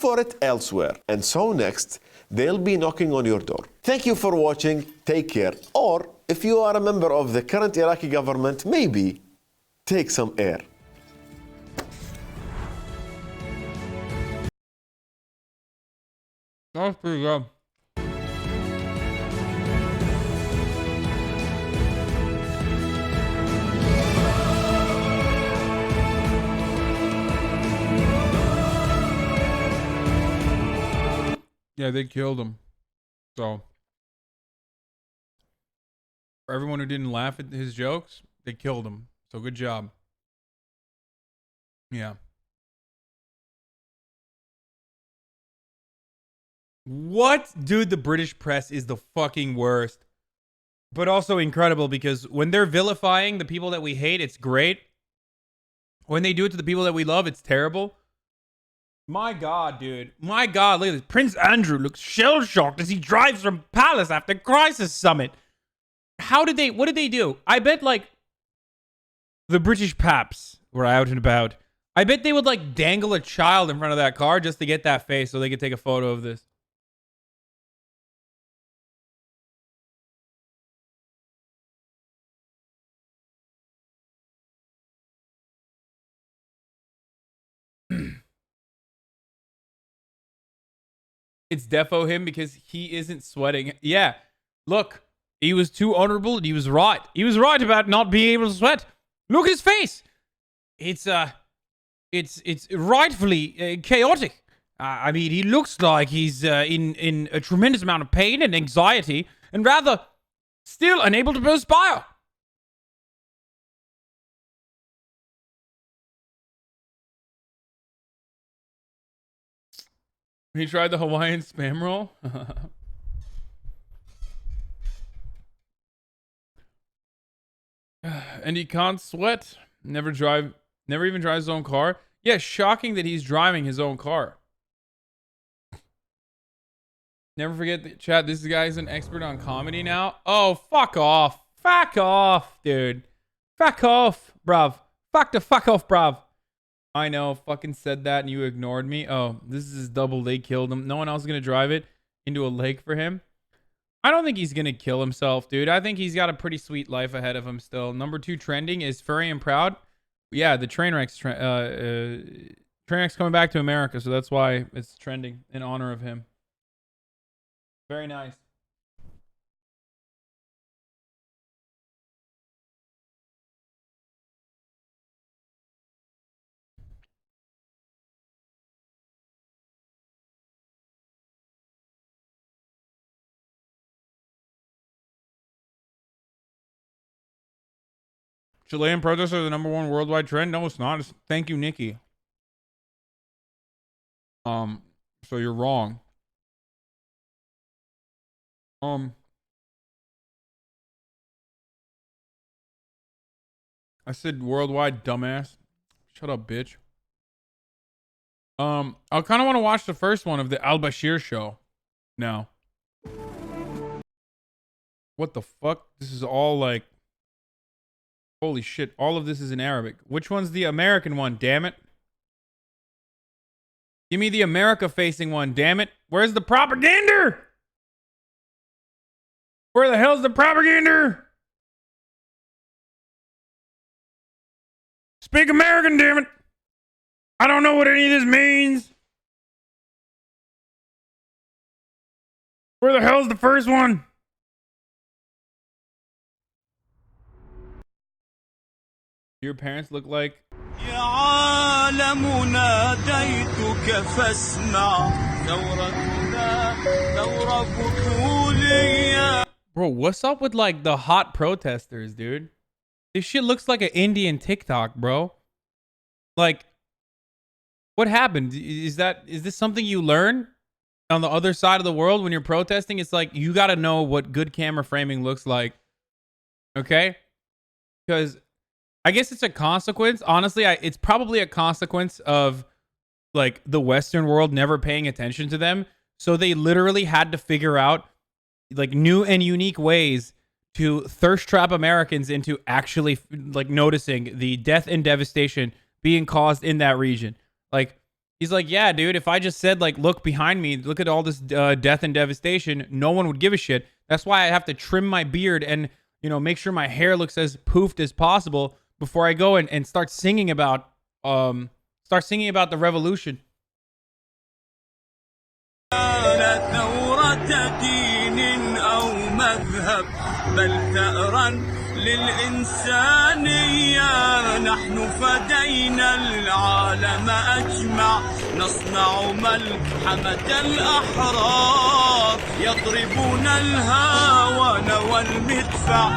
for it elsewhere. And so next, they'll be knocking on your door. Thank you for watching. Take care. Or if you are a member of the current Iraqi government, maybe take some air. That's pretty good. Yeah, they killed him. So, for everyone who didn't laugh at his jokes, they killed him. So, good job. Yeah. What? Dude, the British press is the fucking worst. But also incredible because when they're vilifying the people that we hate, it's great. When they do it to the people that we love, it's terrible. My God, dude. My God, look at this. Prince Andrew looks shell-shocked as he drives from palace after crisis summit. What did they do? I bet, like, the British paps were out and about. I bet they would, like, dangle a child in front of that car just to get that face so they could take a photo of this. It's defo him because he isn't sweating. Yeah, look, he was too honorable and he was right. He was right about not being able to sweat. Look at his face. It's rightfully chaotic. I mean, he looks like he's in a tremendous amount of pain and anxiety and rather still unable to perspire. He tried the Hawaiian spam roll. And he can't sweat. Never even drives his own car. Yeah, shocking that he's driving his own car. Never forget the chat. This guy's an expert on comedy now. Oh, fuck off. Fuck off, dude. Fuck off, bruv. Fuck off, bruv. I know, fucking said that and you ignored me. Oh, this is his double. They killed him. No one else is going to drive it into a lake for him. I don't think he's going to kill himself, dude. I think he's got a pretty sweet life ahead of him still. Number 2 trending is Furry and Proud. Yeah, the Trainwreck's coming back to America, so that's why it's trending in honor of him. Very nice. Chilean protests are the #1 worldwide trend. No, it's not. Thank you, Nikki. So you're wrong. I said worldwide, dumbass. Shut up, bitch. I kind of want to watch the first one of the Al Bashir show now. What the fuck? This is all like... Holy shit, all of this is in Arabic. Which one's the American one, damn it? Give me the America-facing one, damn it. Where's the propaganda? Where the hell's the propaganda? Speak American, damn it. I don't know what any of this means. Where the hell's the first one? Your parents look like... Bro, what's up with like the hot protesters, dude? This shit looks like an Indian TikTok, bro. Like, what happened? Is this something you learn on the other side of the world when you're protesting? It's like, you gotta know what good camera framing looks like. Okay? Because I guess it's a consequence. Honestly, it's probably a consequence of like the Western world never paying attention to them. So they literally had to figure out like new and unique ways to thirst trap Americans into actually like noticing the death and devastation being caused in that region. Like He's like, yeah, dude, if I just said, like, look behind me, look at all this death and devastation, no one would give a shit. That's why I have to trim my beard and, make sure my hair looks as poofed as possible before I go and start singing about the revolution. للإنسانية نحن فدينا العالم أجمع نصنع ملحمة الأحرار يضربون الهاون والمدفع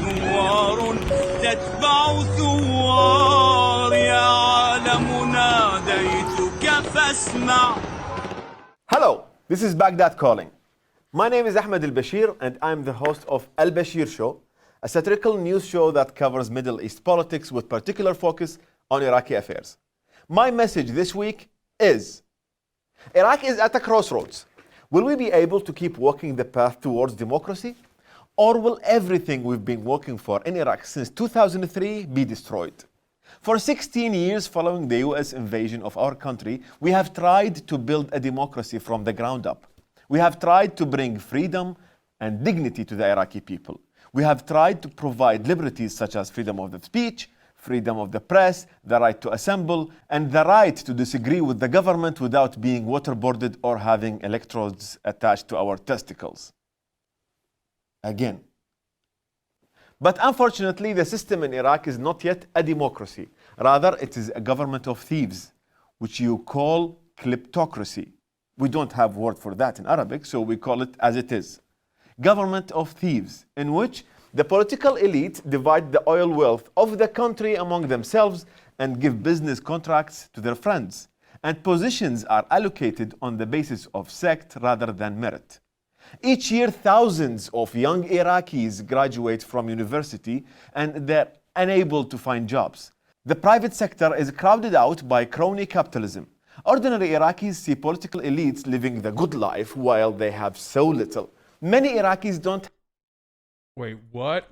نوار تتبع ثوار يا عالم ناديتك فاسمع. Hello, this is Baghdad calling. My name is Ahmed Al-Bashir and I'm the host of Al-Bashir Show, a satirical news show that covers Middle East politics with particular focus on Iraqi affairs. My message this week is, Iraq is at a crossroads. Will we be able to keep walking the path towards democracy? Or will everything we've been working for in Iraq since 2003 be destroyed? For 16 years following the US invasion of our country, we have tried to build a democracy from the ground up. We have tried to bring freedom and dignity to the Iraqi people. We have tried to provide liberties such as freedom of the speech, freedom of the press, the right to assemble, and the right to disagree with the government without being waterboarded or having electrodes attached to our testicles. Again. But unfortunately, the system in Iraq is not yet a democracy. Rather, it is a government of thieves, which you call kleptocracy. We don't have word for that in Arabic, so we call it as it is. Government of thieves, in which the political elite divide the oil wealth of the country among themselves and give business contracts to their friends. And positions are allocated on the basis of sect rather than merit. Each year, thousands of young Iraqis graduate from university and they're unable to find jobs. The private sector is crowded out by crony capitalism. Ordinary Iraqis see political elites living the good life while they have so little. Many Iraqis don't. Wait, what?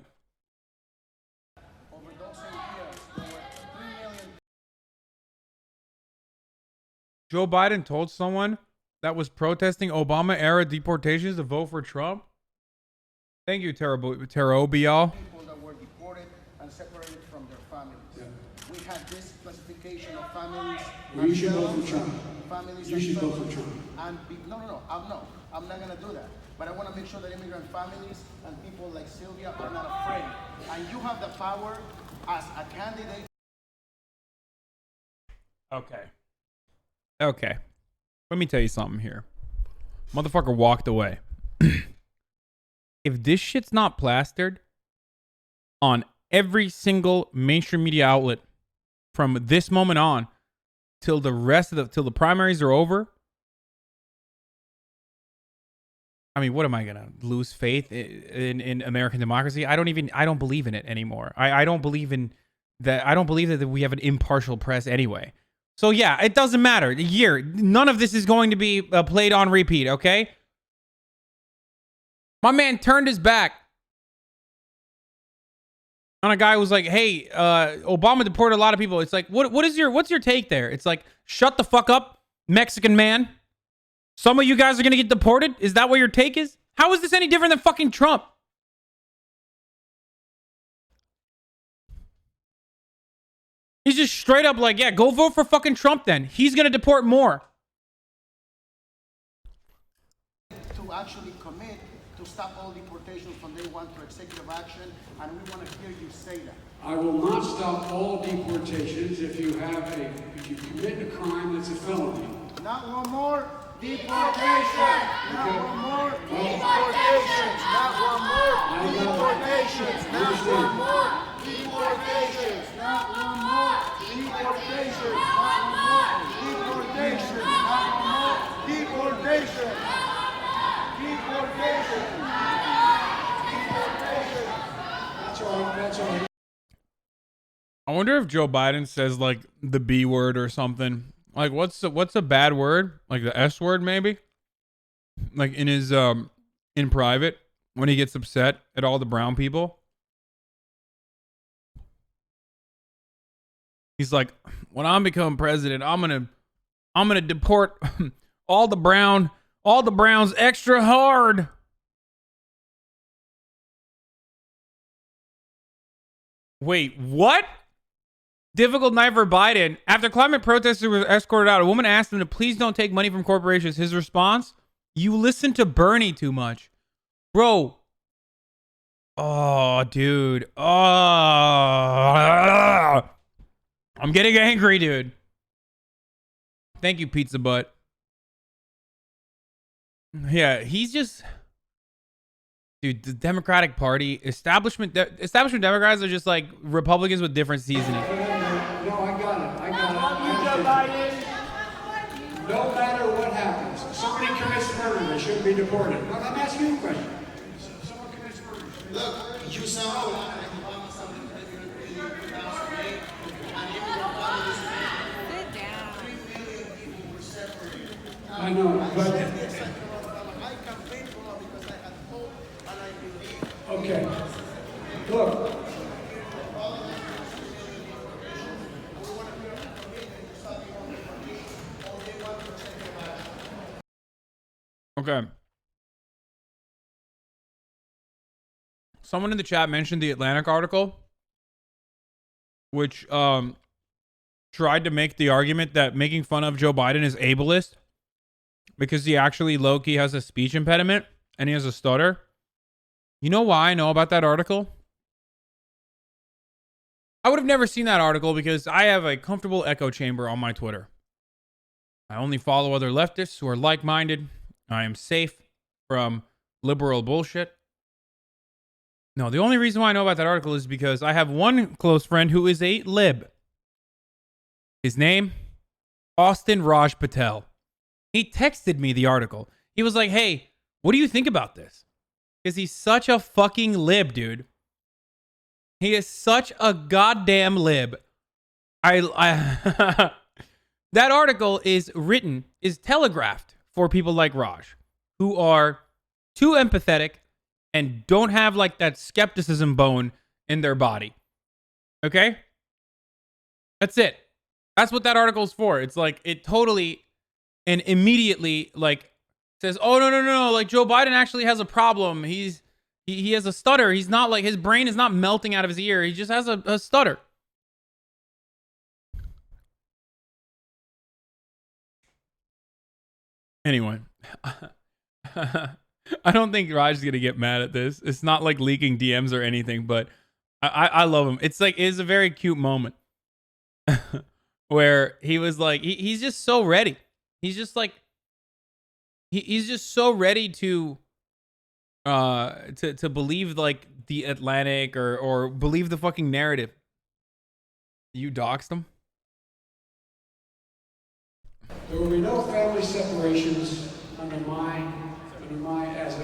Joe Biden told someone that was protesting Obama-era deportations to vote for Trump? Thank you, Terobial. People that were deported and separated from their families. Yeah. We had this classification of families. Well, you should vote for Trump. Families you should vote for Trump. And no, I'm not going to do that. But I want to make sure that immigrant families and people like Sylvia are not afraid. And you have the power as a candidate. Okay. Let me tell you something here. Motherfucker walked away. If this shit's not plastered on every single mainstream media outlet from this moment on till the primaries are over, I mean, what am I gonna lose faith in American democracy? I don't believe in it anymore. I don't believe in that. I don't believe that we have an impartial press anyway. So yeah, it doesn't matter. None of this is going to be played on repeat. Okay. My man turned his back on a guy who was like, "Hey, Obama deported a lot of people." It's like, what's your take there? It's like, shut the fuck up, Mexican man. Some of you guys are gonna get deported. Is that what your take is? How is this any different than fucking Trump? He's just straight up like, yeah, go vote for fucking Trump then. He's gonna deport more. To actually commit to stop all deportations from day one through executive action, and we want to hear you say that. I will not stop all deportations if you commit a crime that's a felony. Not one more deportation. Not one more deportations. Not one more deportations. Not one more deportations. Not one more deportations. Not one more deportations. Not one more deportations. Deportations. That's all right. I wonder if Joe Biden says like the B word or something. Like what's a bad word? Like the S word maybe? Like in his in private when he gets upset at all the brown people. He's like, when I become president, I'm gonna I'm gonna deport all the Browns extra hard. Wait, what? Difficult night for Biden. After climate protesters were escorted out, a woman asked him to please don't take money from corporations. His response, you listen to Bernie too much. Bro. Oh, dude. Oh. I'm getting angry, dude. Thank you, Pizza Butt. Yeah, he's just... Dude, the Democratic Party, establishment Democrats are just like Republicans with different seasoning. No, I got it. No matter what happens, if somebody commits murder, they shouldn't be deported. Well, I'm asking you a question. Someone commits murder. Look, you sound I know, but okay. Look. Okay. Someone in the chat mentioned the Atlantic article, which tried to make the argument that making fun of Joe Biden is ableist because he actually low-key has a speech impediment and he has a stutter. You know why I know about that article? I would have never seen that article because I have a comfortable echo chamber on my Twitter. I only follow other leftists who are like-minded. I am safe from liberal bullshit. No, the only reason why I know about that article is because I have one close friend who is a lib. His name, Austin Raj Patel. He texted me the article. He was like, hey, what do you think about this? Because he's such a fucking lib, dude. He is such a goddamn lib. That article is telegraphed for people like Raj, who are too empathetic and don't have like that skepticism bone in their body. Okay? That's it. That's what that article is for. It's like, it totally and immediately like says, oh, no. Like Joe Biden actually has a problem. He has a stutter. He's not like, his brain is not melting out of his ear. He just has a stutter. Anyway, I don't think Raj is going to get mad at this. It's not like leaking DMs or anything, but I love him. It's like, it's a very cute moment where he was like, he's just so ready. He's just like, he's just so ready to believe like the Atlantic or believe the fucking narrative. You doxed him? There will be no family separations under my as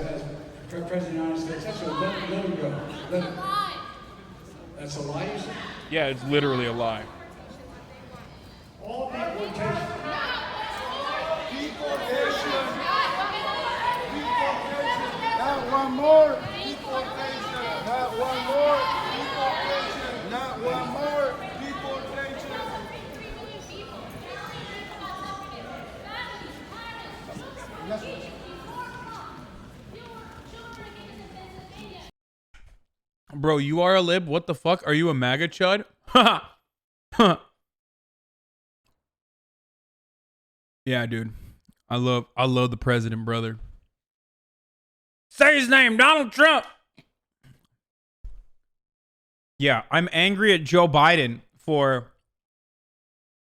President of the United States. That's a let him go. That's a lie, you say? Yeah, it's literally a lie. All deportations. Not one more. Deportation. Not one more. Deportation. Not one more. Deportation. Bro, you are a lib? What the fuck? Are you a MAGA chud? Yeah, dude. I love the president, brother. Say his name, Donald Trump. Yeah, I'm angry at Joe Biden for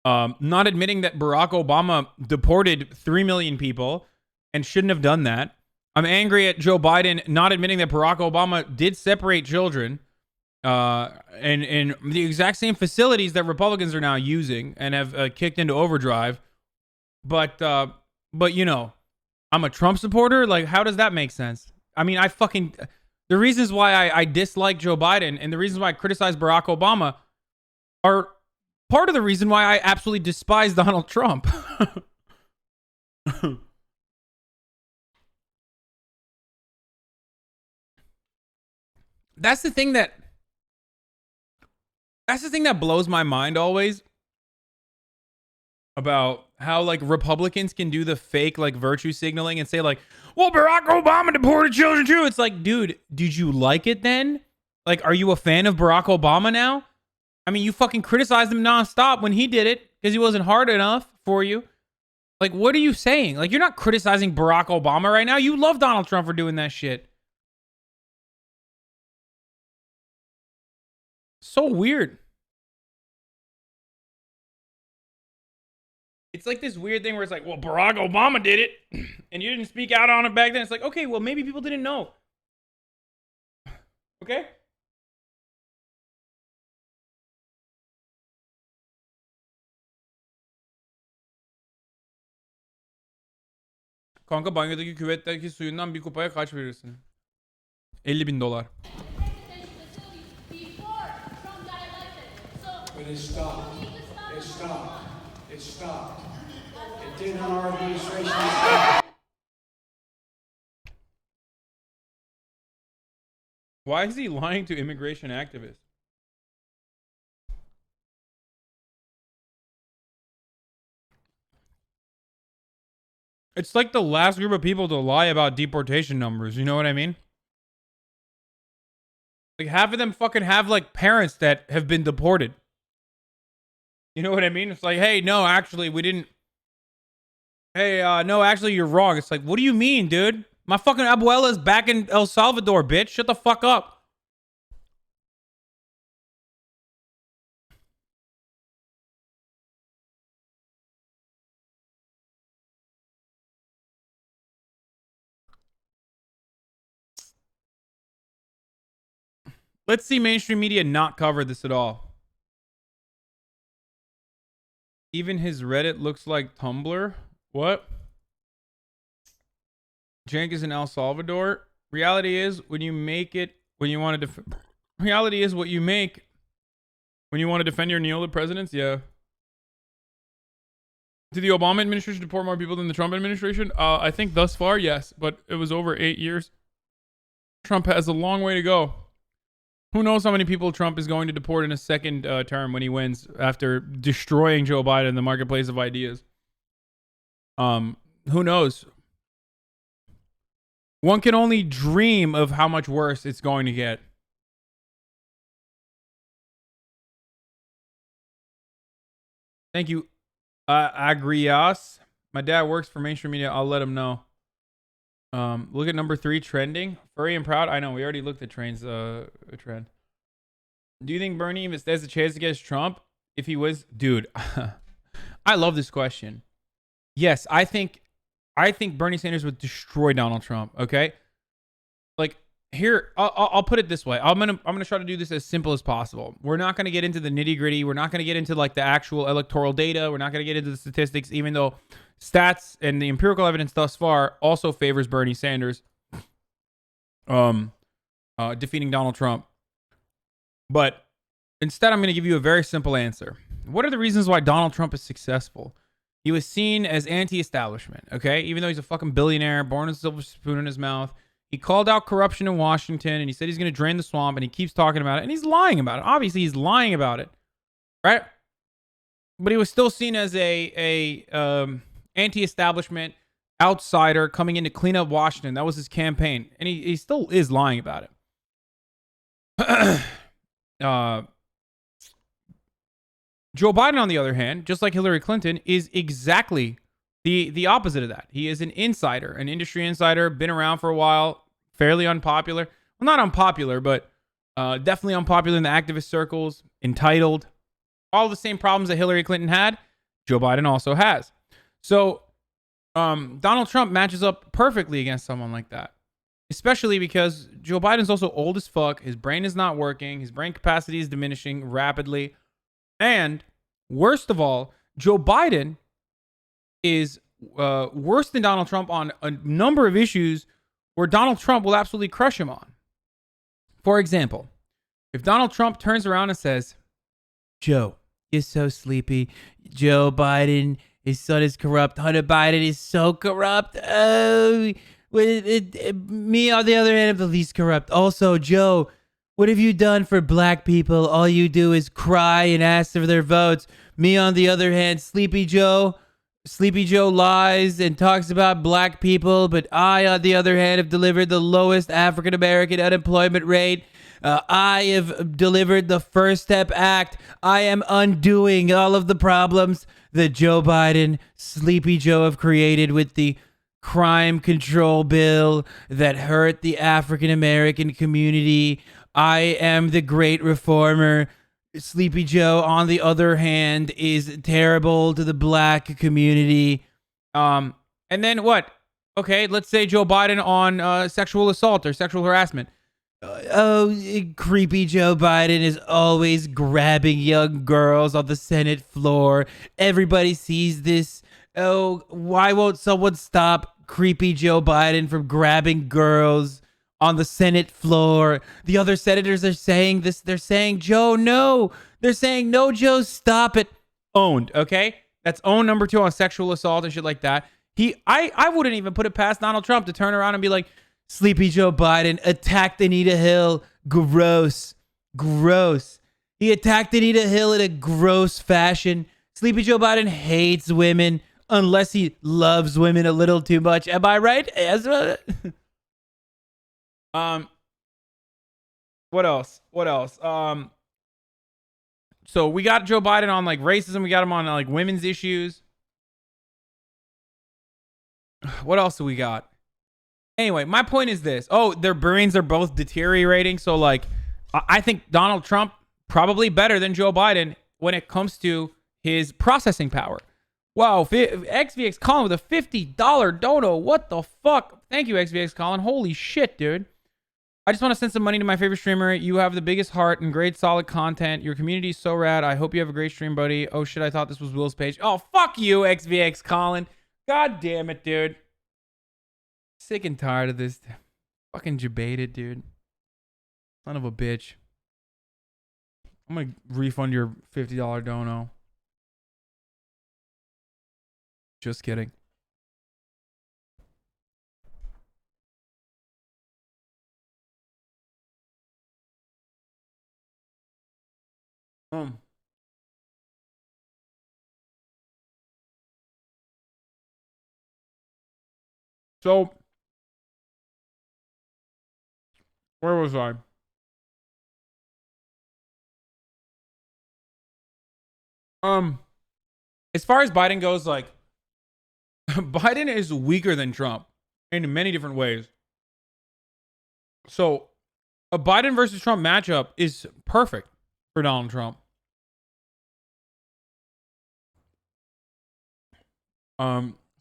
not admitting that Barack Obama deported 3 million people and shouldn't have done that. I'm angry at Joe Biden not admitting that Barack Obama did separate children in the exact same facilities that Republicans are now using and have kicked into overdrive. But you know, I'm a Trump supporter. Like, how does that make sense? I mean, the reasons why I dislike Joe Biden and the reasons why I criticize Barack Obama are part of the reason why I absolutely despise Donald Trump. That's the thing that blows my mind always about how like Republicans can do the fake like virtue signaling and say like, well, Barack Obama deported children too. It's like, dude, did you like it then? Like, are you a fan of Barack Obama now? I mean, you fucking criticized him nonstop when he did it because he wasn't hard enough for you. Like, what are you saying? Like, you're not criticizing Barack Obama right now. You love Donald Trump for doing that shit. So weird. It's like this weird thing where it's like, well, Barack Obama did it and you didn't speak out on it back then. It's like, okay, well, maybe people didn't know. Okay? Kanka banyodaki küvetteki suyundan bir kupaya kaç verirsin? $50,000. But it stopped. It stopped. It stopped. It did on our administration. Why is he lying to immigration activists? It's like the last group of people to lie about deportation numbers. You know what I mean? Like half of them fucking have like parents that have been deported. You know what I mean? It's like, hey, no, actually, we didn't. Hey, no, actually, you're wrong. It's like, what do you mean, dude? My fucking abuela's back in El Salvador, bitch. Shut the fuck up. Let's see mainstream media not cover this at all. Even his Reddit looks like Tumblr. What? Jank is in El Salvador. Reality is when you make it, when you want to reality is what you make when you want to defend your Neola presidents. Yeah. Did the Obama administration deport more people than the Trump administration? I think thus far, yes, but it was over 8 years. Trump has a long way to go. Who knows how many people Trump is going to deport in a second term when he wins after destroying Joe Biden in the marketplace of ideas. Who knows? One can only dream of how much worse it's going to get. Thank you, Agrias. My dad works for mainstream media. I'll let him know. Look at number 3 trending. Furry and proud. I know we already looked at trains trend. Do you think Bernie even stands a chance against Trump if he was? Dude, I love this question. Yes, I think Bernie Sanders would destroy Donald Trump. Okay, like here, I'll put it this way. I'm gonna try to do this as simple as possible. We're not gonna get into the nitty gritty. We're not gonna get into like the actual electoral data. We're not gonna get into the statistics, even though stats and the empirical evidence thus far also favors Bernie Sanders defeating Donald Trump. But instead, I'm going to give you a very simple answer. What are the reasons why Donald Trump is successful? He was seen as anti-establishment, okay? Even though he's a fucking billionaire, born with a silver spoon in his mouth. He called out corruption in Washington, and he said he's going to drain the swamp, and he keeps talking about it, and he's lying about it. Obviously, he's lying about it, right? But he was still seen as a anti-establishment outsider coming in to clean up Washington. That was his campaign, and he still is lying about it. Joe Biden, on the other hand, just like Hillary Clinton, is exactly the opposite of that. He is an insider, an industry insider, been around for a while, fairly unpopular. Well, not unpopular, but definitely unpopular in the activist circles, entitled. All the same problems that Hillary Clinton had, Joe Biden also has. So Donald Trump matches up perfectly against someone like that. Especially because Joe Biden's also old as fuck. His brain is not working. His brain capacity is diminishing rapidly. And worst of all, Joe Biden is worse than Donald Trump on a number of issues where Donald Trump will absolutely crush him on. For example, if Donald Trump turns around and says, Joe, you're so sleepy. Joe Biden, his son is corrupt. Hunter Biden is so corrupt. Oh, me, on the other hand, am the least corrupt. Also, Joe, what have you done for black people? All you do is cry and ask for their votes. Me, on the other hand, Sleepy Joe, Sleepy Joe lies and talks about black people, but I, on the other hand, have delivered the lowest African American unemployment rate. I have delivered the First Step Act. I am undoing all of the problems that Joe Biden, Sleepy Joe have created with the crime control bill that hurt the African American community. I am the great reformer. Sleepy Joe, on the other hand, is terrible to the black community. And then what? Okay, let's say Joe Biden on sexual assault or sexual harassment. Creepy Joe Biden is always grabbing young girls on the Senate floor. Everybody sees this. Oh, why won't someone stop creepy Joe Biden from grabbing girls on the Senate floor? The other senators are saying this. They're saying, Joe, no. They're saying, no, Joe, stop it. Owned, okay? That's own number 2 on sexual assault and shit like that. I wouldn't even put it past Donald Trump to turn around and be like, Sleepy Joe Biden attacked Anita Hill. Gross. Gross. He attacked Anita Hill in a gross fashion. Sleepy Joe Biden hates women unless he loves women a little too much. Am I right? What else? So we got Joe Biden on like racism. We got him on like women's issues. What else do we got? Anyway, my point is this. Oh, their brains are both deteriorating. So like, I think Donald Trump probably better than Joe Biden when it comes to his processing power. Wow, XVX Colin with a $50 dono. What the fuck? Thank you, XVX Colin. Holy shit, dude. I just want to send some money to my favorite streamer. You have the biggest heart and great solid content. Your community is so rad. I hope you have a great stream, buddy. Oh shit, I thought this was Will's page. Oh, fuck you, XVX Colin. God damn it, dude. Sick and tired of this. Fucking debated, dude. Son of a bitch. I'm gonna refund your $50 dono. Just kidding. So where was I? As far as Biden goes, like Biden is weaker than Trump in many different ways. So a Biden versus Trump matchup is perfect for Donald Trump.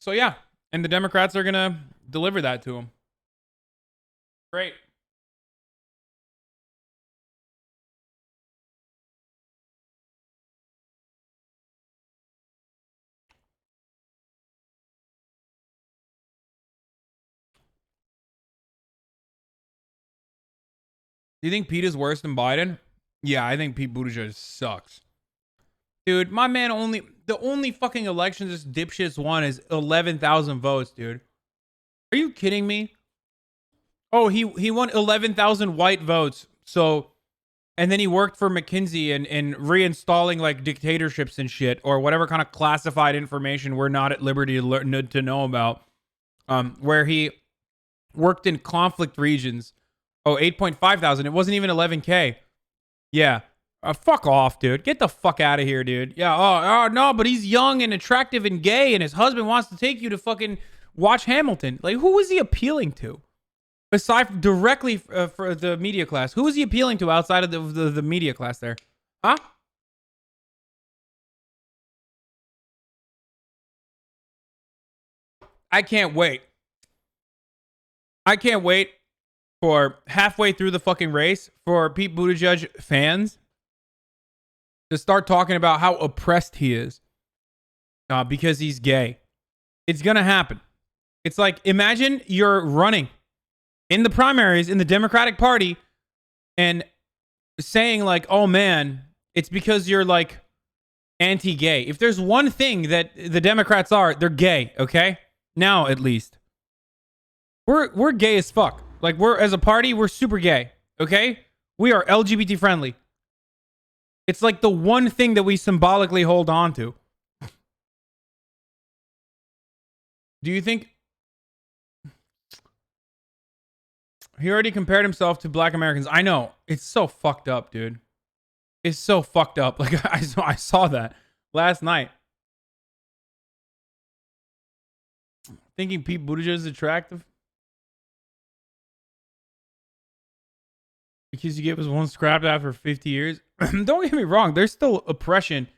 So yeah, and the Democrats are gonna deliver that to him. Great. Do you think Pete is worse than Biden? Yeah, I think Pete Buttigieg sucks. Dude, my man the only fucking election this dipshits won is 11,000 votes, dude. Are you kidding me? Oh, he won 11,000 white votes. So, and then he worked for McKinsey and reinstalling like dictatorships and shit, or whatever kind of classified information we're not at liberty to know about. Where he worked in conflict regions. Oh, 8.5 thousand. It wasn't even 11K. Yeah. Fuck off, dude. Get the fuck out of here, dude. Yeah. Oh, no, but he's young and attractive and gay, and his husband wants to take you to fucking watch Hamilton. Like, who is he appealing to? Aside directly for the media class, who is he appealing to outside of the media class there? Huh? I can't wait. I can't wait for halfway through the fucking race for Pete Buttigieg fans to start talking about how oppressed he is because he's gay. It's going to happen. It's like, imagine you're running in the primaries in the Democratic Party and saying like, oh man, it's because you're like anti-gay. If there's one thing that the Democrats are, they're gay, okay? Now, at least. We're gay as fuck. Like, we're, as a party, we're super gay, okay? We are LGBT friendly. It's like the one thing that we symbolically hold on to. Do you think he already compared himself to black Americans? I know. It's so fucked up, dude. It's so fucked up. Like, I saw that last night. Thinking Pete Buttigieg is attractive because he gave us one scrap after 50 years. Don't get me wrong. There's still oppression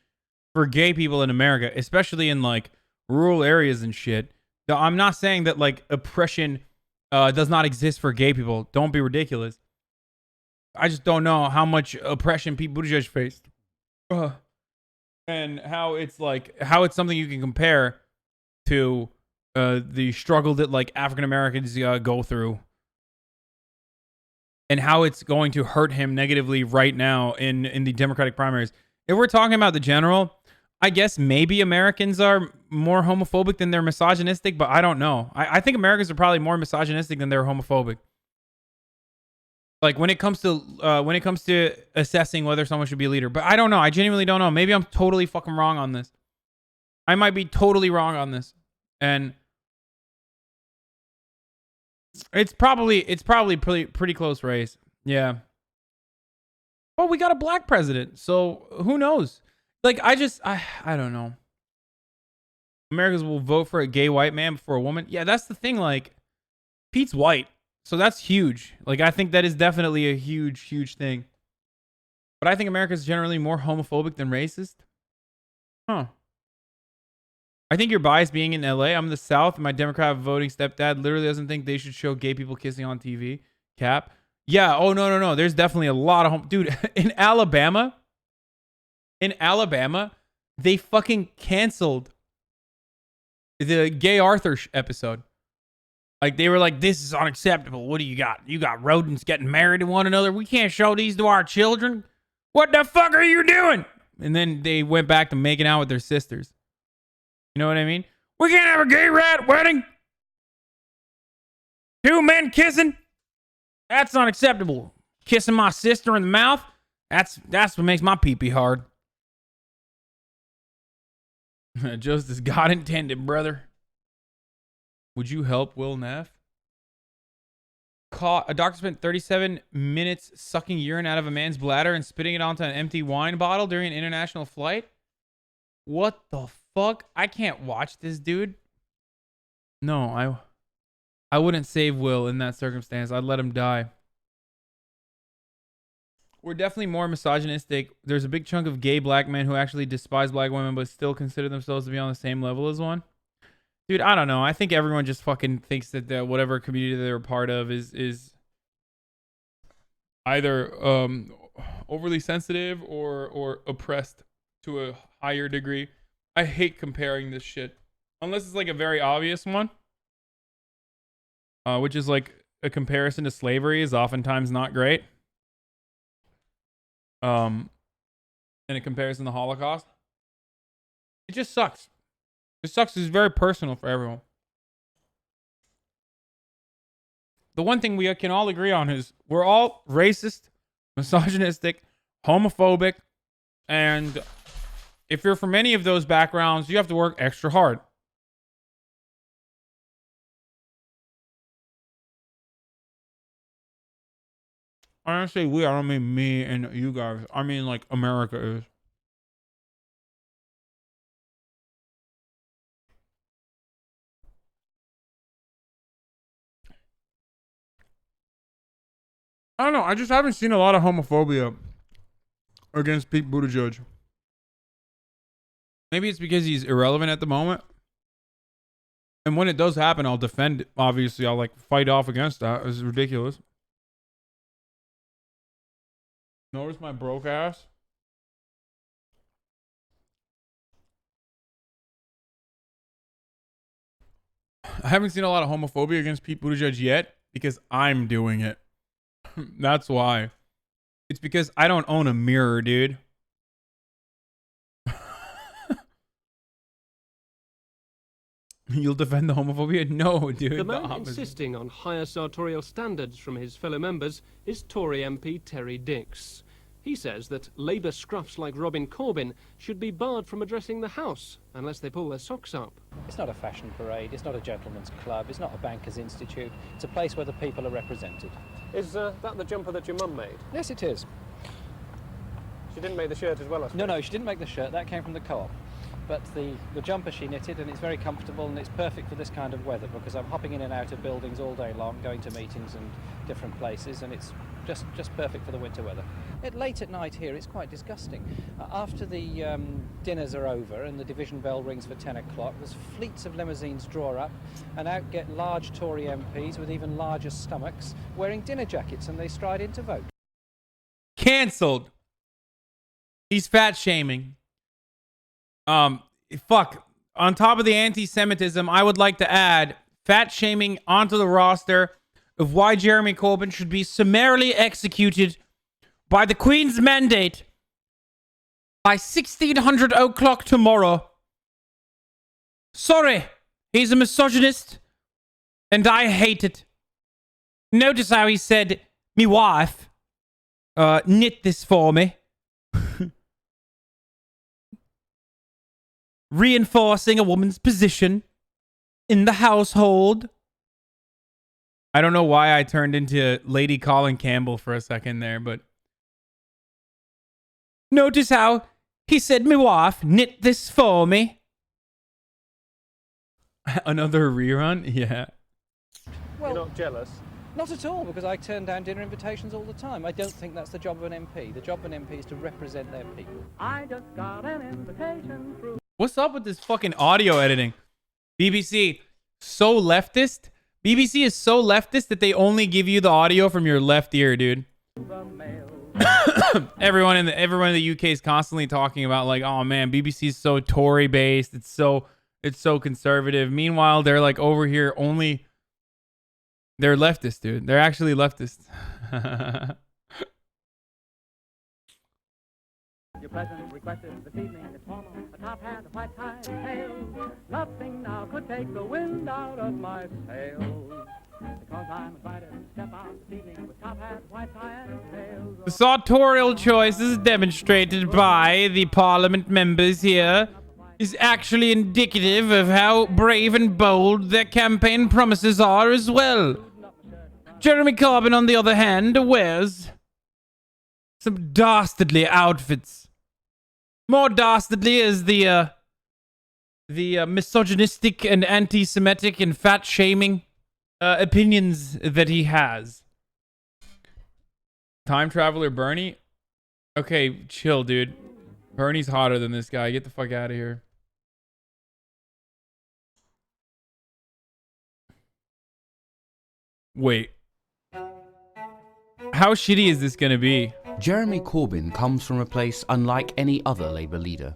for gay people in America, especially in like rural areas and shit. Now, I'm not saying that like oppression does not exist for gay people. Don't be ridiculous. I just don't know how much oppression Pete Buttigieg faced, and how it's something you can compare to the struggle that like African Americans go through, and how it's going to hurt him negatively right now in the Democratic primaries. If we're talking about the general, I guess maybe Americans are more homophobic than they're misogynistic, but I don't know. I think Americans are probably more misogynistic than they're homophobic. Like when it comes to assessing whether someone should be a leader. But I don't know. I genuinely don't know. Maybe I'm totally fucking wrong on this. I might be totally wrong on this. And it's probably pretty close race. Yeah. Well, we got a black president, so who knows? Like I don't know. Americans will vote for a gay white man before a woman. Yeah, that's the thing. Like Pete's white. So that's huge. Like, I think that is definitely a huge, huge thing. But I think America is generally more homophobic than racist. Huh. I think you're biased being in LA. I'm in the South. My Democrat voting stepdad literally doesn't think they should show gay people kissing on TV. Cap. Yeah. Oh, no. There's definitely a lot of dude, in Alabama, they fucking canceled the Gay Arthur episode. Like, they were like, this is unacceptable. What do you got? You got rodents getting married to one another? We can't show these to our children. What the fuck are you doing? And then they went back to making out with their sisters. You know what I mean? We can't have a gay rat wedding. 2 men kissing? That's unacceptable. Kissing my sister in the mouth? That's what makes my pee-pee hard. Just as God intended, brother. Would you help Will Neff? A doctor spent 37 minutes sucking urine out of a man's bladder and spitting it onto an empty wine bottle during an international flight? What the fuck? I can't watch this, dude. No, I wouldn't save Will in that circumstance. I'd let him die. We're definitely more misogynistic. There's a big chunk of gay black men who actually despise black women but still consider themselves to be on the same level as one. Dude, I don't know. I think everyone just fucking thinks that whatever community they're a part of is either overly sensitive or oppressed to a higher degree. I hate comparing this shit. Unless it's like a very obvious one. Which is like a comparison to slavery is oftentimes not great. And a comparison to the Holocaust. It just sucks. It sucks. It's very personal for everyone. The one thing we can all agree on is we're all racist, misogynistic, homophobic, and if you're from any of those backgrounds, you have to work extra hard. I don't say we, I don't mean me and you guys. I mean like America is. I don't know. I just haven't seen a lot of homophobia against Pete Buttigieg. Maybe it's because he's irrelevant at the moment. And when it does happen, I'll defend it. Obviously, I'll like fight off against that. It's ridiculous. Notice my broke ass? I haven't seen a lot of homophobia against Pete Buttigieg yet because I'm doing it. That's why. It's because I don't own a mirror, dude. You'll defend the homophobia? No, dude. The man insisting on higher sartorial standards from his fellow members is Tory MP Terry Dix. He says that Labour scruffs like Robin Corbyn should be barred from addressing the House unless they pull their socks up. It's not a fashion parade, it's not a gentleman's club, it's not a banker's institute. It's a place where the people are represented. Is that the jumper that your mum made? Yes, it is. She didn't make the shirt as well, I suppose. No, she didn't make the shirt, that came from the co-op. But the jumper she knitted, and it's very comfortable, and it's perfect for this kind of weather because I'm hopping in and out of buildings all day long, going to meetings and different places, and it's just perfect for the winter weather. Late at night here, it's quite disgusting. After the dinners are over and the division bell rings for 10 o'clock, there's fleets of limousines draw up, and out get large Tory MPs with even larger stomachs wearing dinner jackets, and they stride in to vote. Cancelled. He's fat shaming. Fuck. On top of the anti-Semitism, I would like to add fat shaming onto the roster of why Jeremy Corbyn should be summarily executed by the Queen's mandate by 1600 o'clock tomorrow. Sorry, he's a misogynist, and I hate it. Notice how he said, "Me wife, knit this for me." Reinforcing a woman's position in the household. I don't know why I turned into Lady Colin Campbell for a second there, but notice how he said, "Me wife, knit this for me." Another rerun? Yeah. Well, You're not jealous? not at all, because I turn down dinner invitations all the time. I don't think that's the job of an MP. The job of an MP is to represent their people. I just got an invitation through. What's up with this fucking audio editing? BBC, so leftist. BBC is so leftist that they only give you the audio from your left ear, dude. everyone in the UK is constantly talking about like, oh man, BBC is so Tory based. It's so conservative. Meanwhile, they're like over here only. They're leftist, dude. They're actually leftist. Your present requested this evening is formal, a top hat, a white tie, and tails. Nothing now could take the wind out of my sails. Because I'm invited to step out this evening with top hat, white tie, and tails. The sartorial choice is demonstrated by the parliament members here is actually indicative of how brave and bold their campaign promises are as well. Jeremy Corbyn, on the other hand, wears some dastardly outfits. More dastardly as the misogynistic and anti-Semitic and fat-shaming opinions that he has. Time traveler Bernie? Okay, chill, dude. Bernie's hotter than this guy. Get the fuck out of here. Wait. How shitty is this gonna be? Jeremy Corbyn comes from a place unlike any other Labour leader.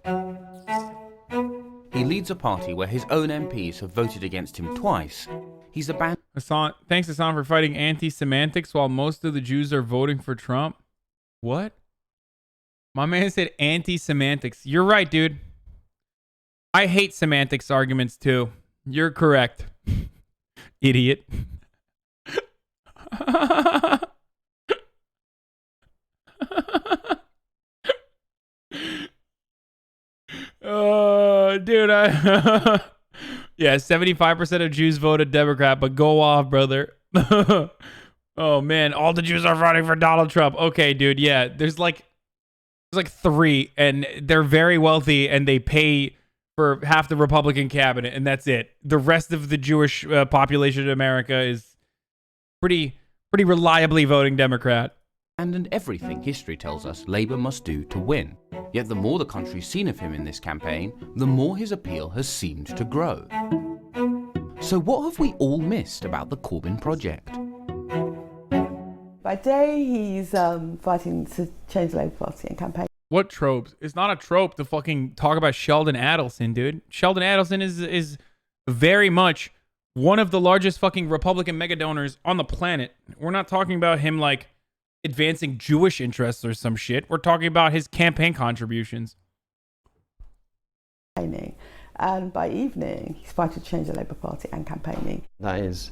He leads a party where his own MPs have voted against him twice. He's abandoned. Thanks, Hassan, for fighting anti-semantics while most of the Jews are voting for Trump. What? My man said anti-semantics. You're right, dude. I hate semantics arguments too. You're correct. Idiot. Dude, yeah, 75% of Jews voted Democrat, but go off, brother. Oh man, all the Jews are voting for Donald Trump. Okay, dude, yeah, there's like 3, and they're very wealthy, and they pay for half the Republican cabinet, and that's it. The rest of the Jewish population in America is pretty reliably voting Democrat. And everything history tells us Labour must do to win. Yet the more the country's seen of him in this campaign, the more his appeal has seemed to grow. So what have we all missed about the Corbyn project? By day, he's fighting to change the Labour Party and campaign. What tropes? It's not a trope to fucking talk about Sheldon Adelson, dude. Sheldon Adelson is very much one of the largest fucking Republican mega donors on the planet. We're not talking about him like advancing Jewish interests or some shit. We're talking about his campaign contributions. And by evening, he's fighting to change the Labour Party and campaigning. That is,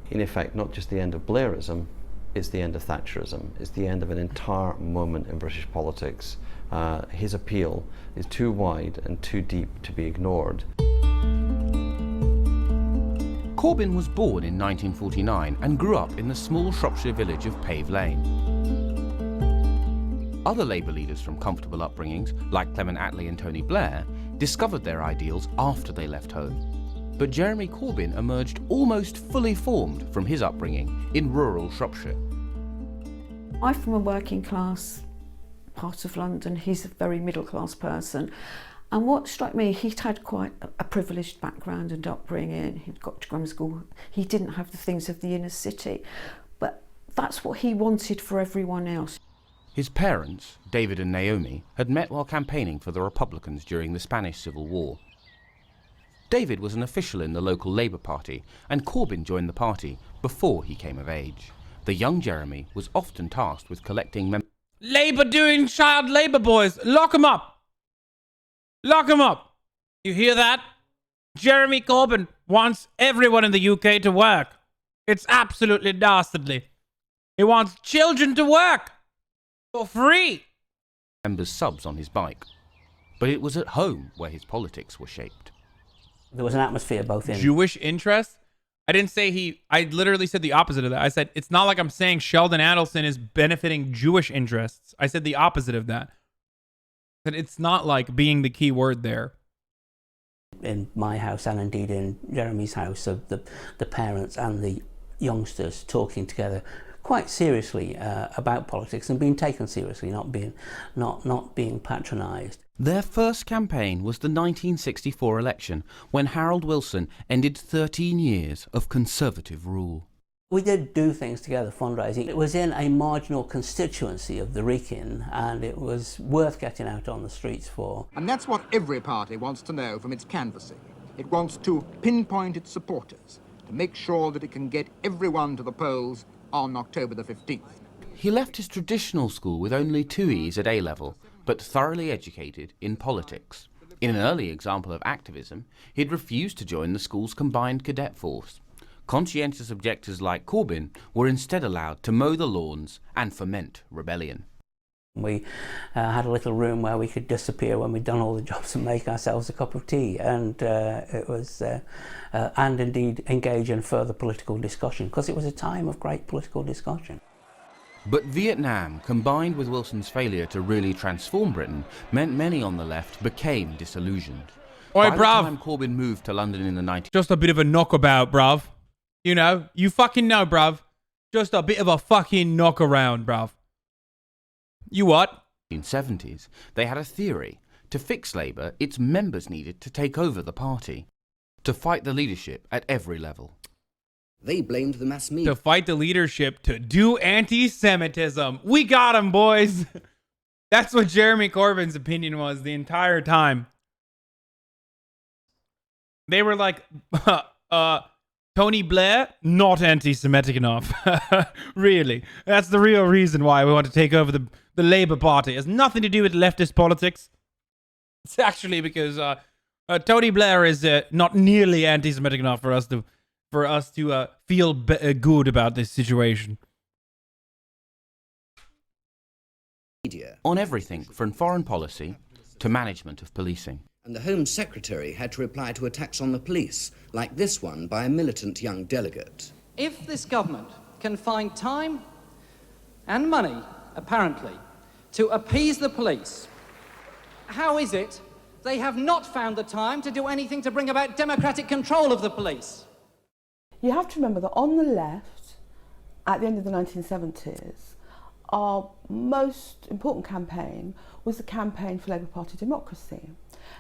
in effect, not just the end of Blairism, it's the end of Thatcherism. It's the end of an entire moment in British politics. His appeal is too wide and too deep to be ignored. Corbyn was born in 1949 and grew up in the small Shropshire village of Pave Lane. Other Labour leaders from comfortable upbringings, like Clement Attlee and Tony Blair, discovered their ideals after they left home. But Jeremy Corbyn emerged almost fully formed from his upbringing in rural Shropshire. I'm from a working class part of London. He's a very middle class person. And what struck me, he'd had quite a privileged background and upbringing. He'd got to grammar school. He didn't have the things of the inner city. But that's what he wanted for everyone else. His parents, David and Naomi, had met while campaigning for the Republicans during the Spanish Civil War. David was an official in the local Labour Party, and Corbyn joined the party before he came of age. The young Jeremy was often tasked with collecting Labour doing child labour, boys. Lock 'em up. Lock 'em up. You hear that? Jeremy Corbyn wants everyone in the UK to work. It's absolutely dastardly. He wants children to work for free. members' subs on his bike. But it was at home where his politics were shaped. There was an atmosphere both in Jewish interest. I didn't say I literally said the opposite of that. I said, it's not like I'm saying Sheldon Adelson is benefiting Jewish interests. I said the opposite of that. That it's not like being the key word there. In my house and indeed in Jeremy's house, of the parents and the youngsters talking together quite seriously about politics and being taken seriously, not being patronised. Their first campaign was the 1964 election, when Harold Wilson ended 13 years of Conservative rule. We did do things together, fundraising. It was in a marginal constituency of the Wrekin, and it was worth getting out on the streets for. And that's what every party wants to know from its canvassing. It wants to pinpoint its supporters, to make sure that it can get everyone to the polls on October the 15th. He left his traditional school with only 2 E's at A-level, but thoroughly educated in politics. In an early example of activism, he'd refused to join the school's combined cadet force. Conscientious objectors like Corbyn were instead allowed to mow the lawns and foment rebellion. We had a little room where we could disappear when we'd done all the jobs and make ourselves a cup of tea, and it was, and indeed engage in further political discussion, because it was a time of great political discussion. But Vietnam, combined with Wilson's failure to really transform Britain, meant many on the left became disillusioned. Oi, By bruv. the time Corbyn moved to London in the 19... Just a bit of a knockabout, bruv. You know, you fucking know, bruv. Just a bit of a fucking knockaround, bruv. You what? 1970s, they had a theory. To fix Labour, its members needed to take over the party, to fight the leadership at every level. They blamed the mass media. To fight the leadership, to do anti-Semitism. We got him, boys. That's what Jeremy Corbyn's opinion was the entire time. They were like, Tony Blair, not anti-Semitic enough. Really. That's the real reason why we want to take over the Labour Party. It has nothing to do with leftist politics. It's actually because Tony Blair is not nearly anti-Semitic enough for us to feel good about this situation. On everything from foreign policy to management of policing. And the Home Secretary had to reply to attacks on the police, like this one by a militant young delegate. If this government can find time and money, apparently, to appease the police, how is it they have not found the time to do anything to bring about democratic control of the police? You have to remember that on the left, at the end of the 1970s, our most important campaign was the campaign for Labour Party democracy.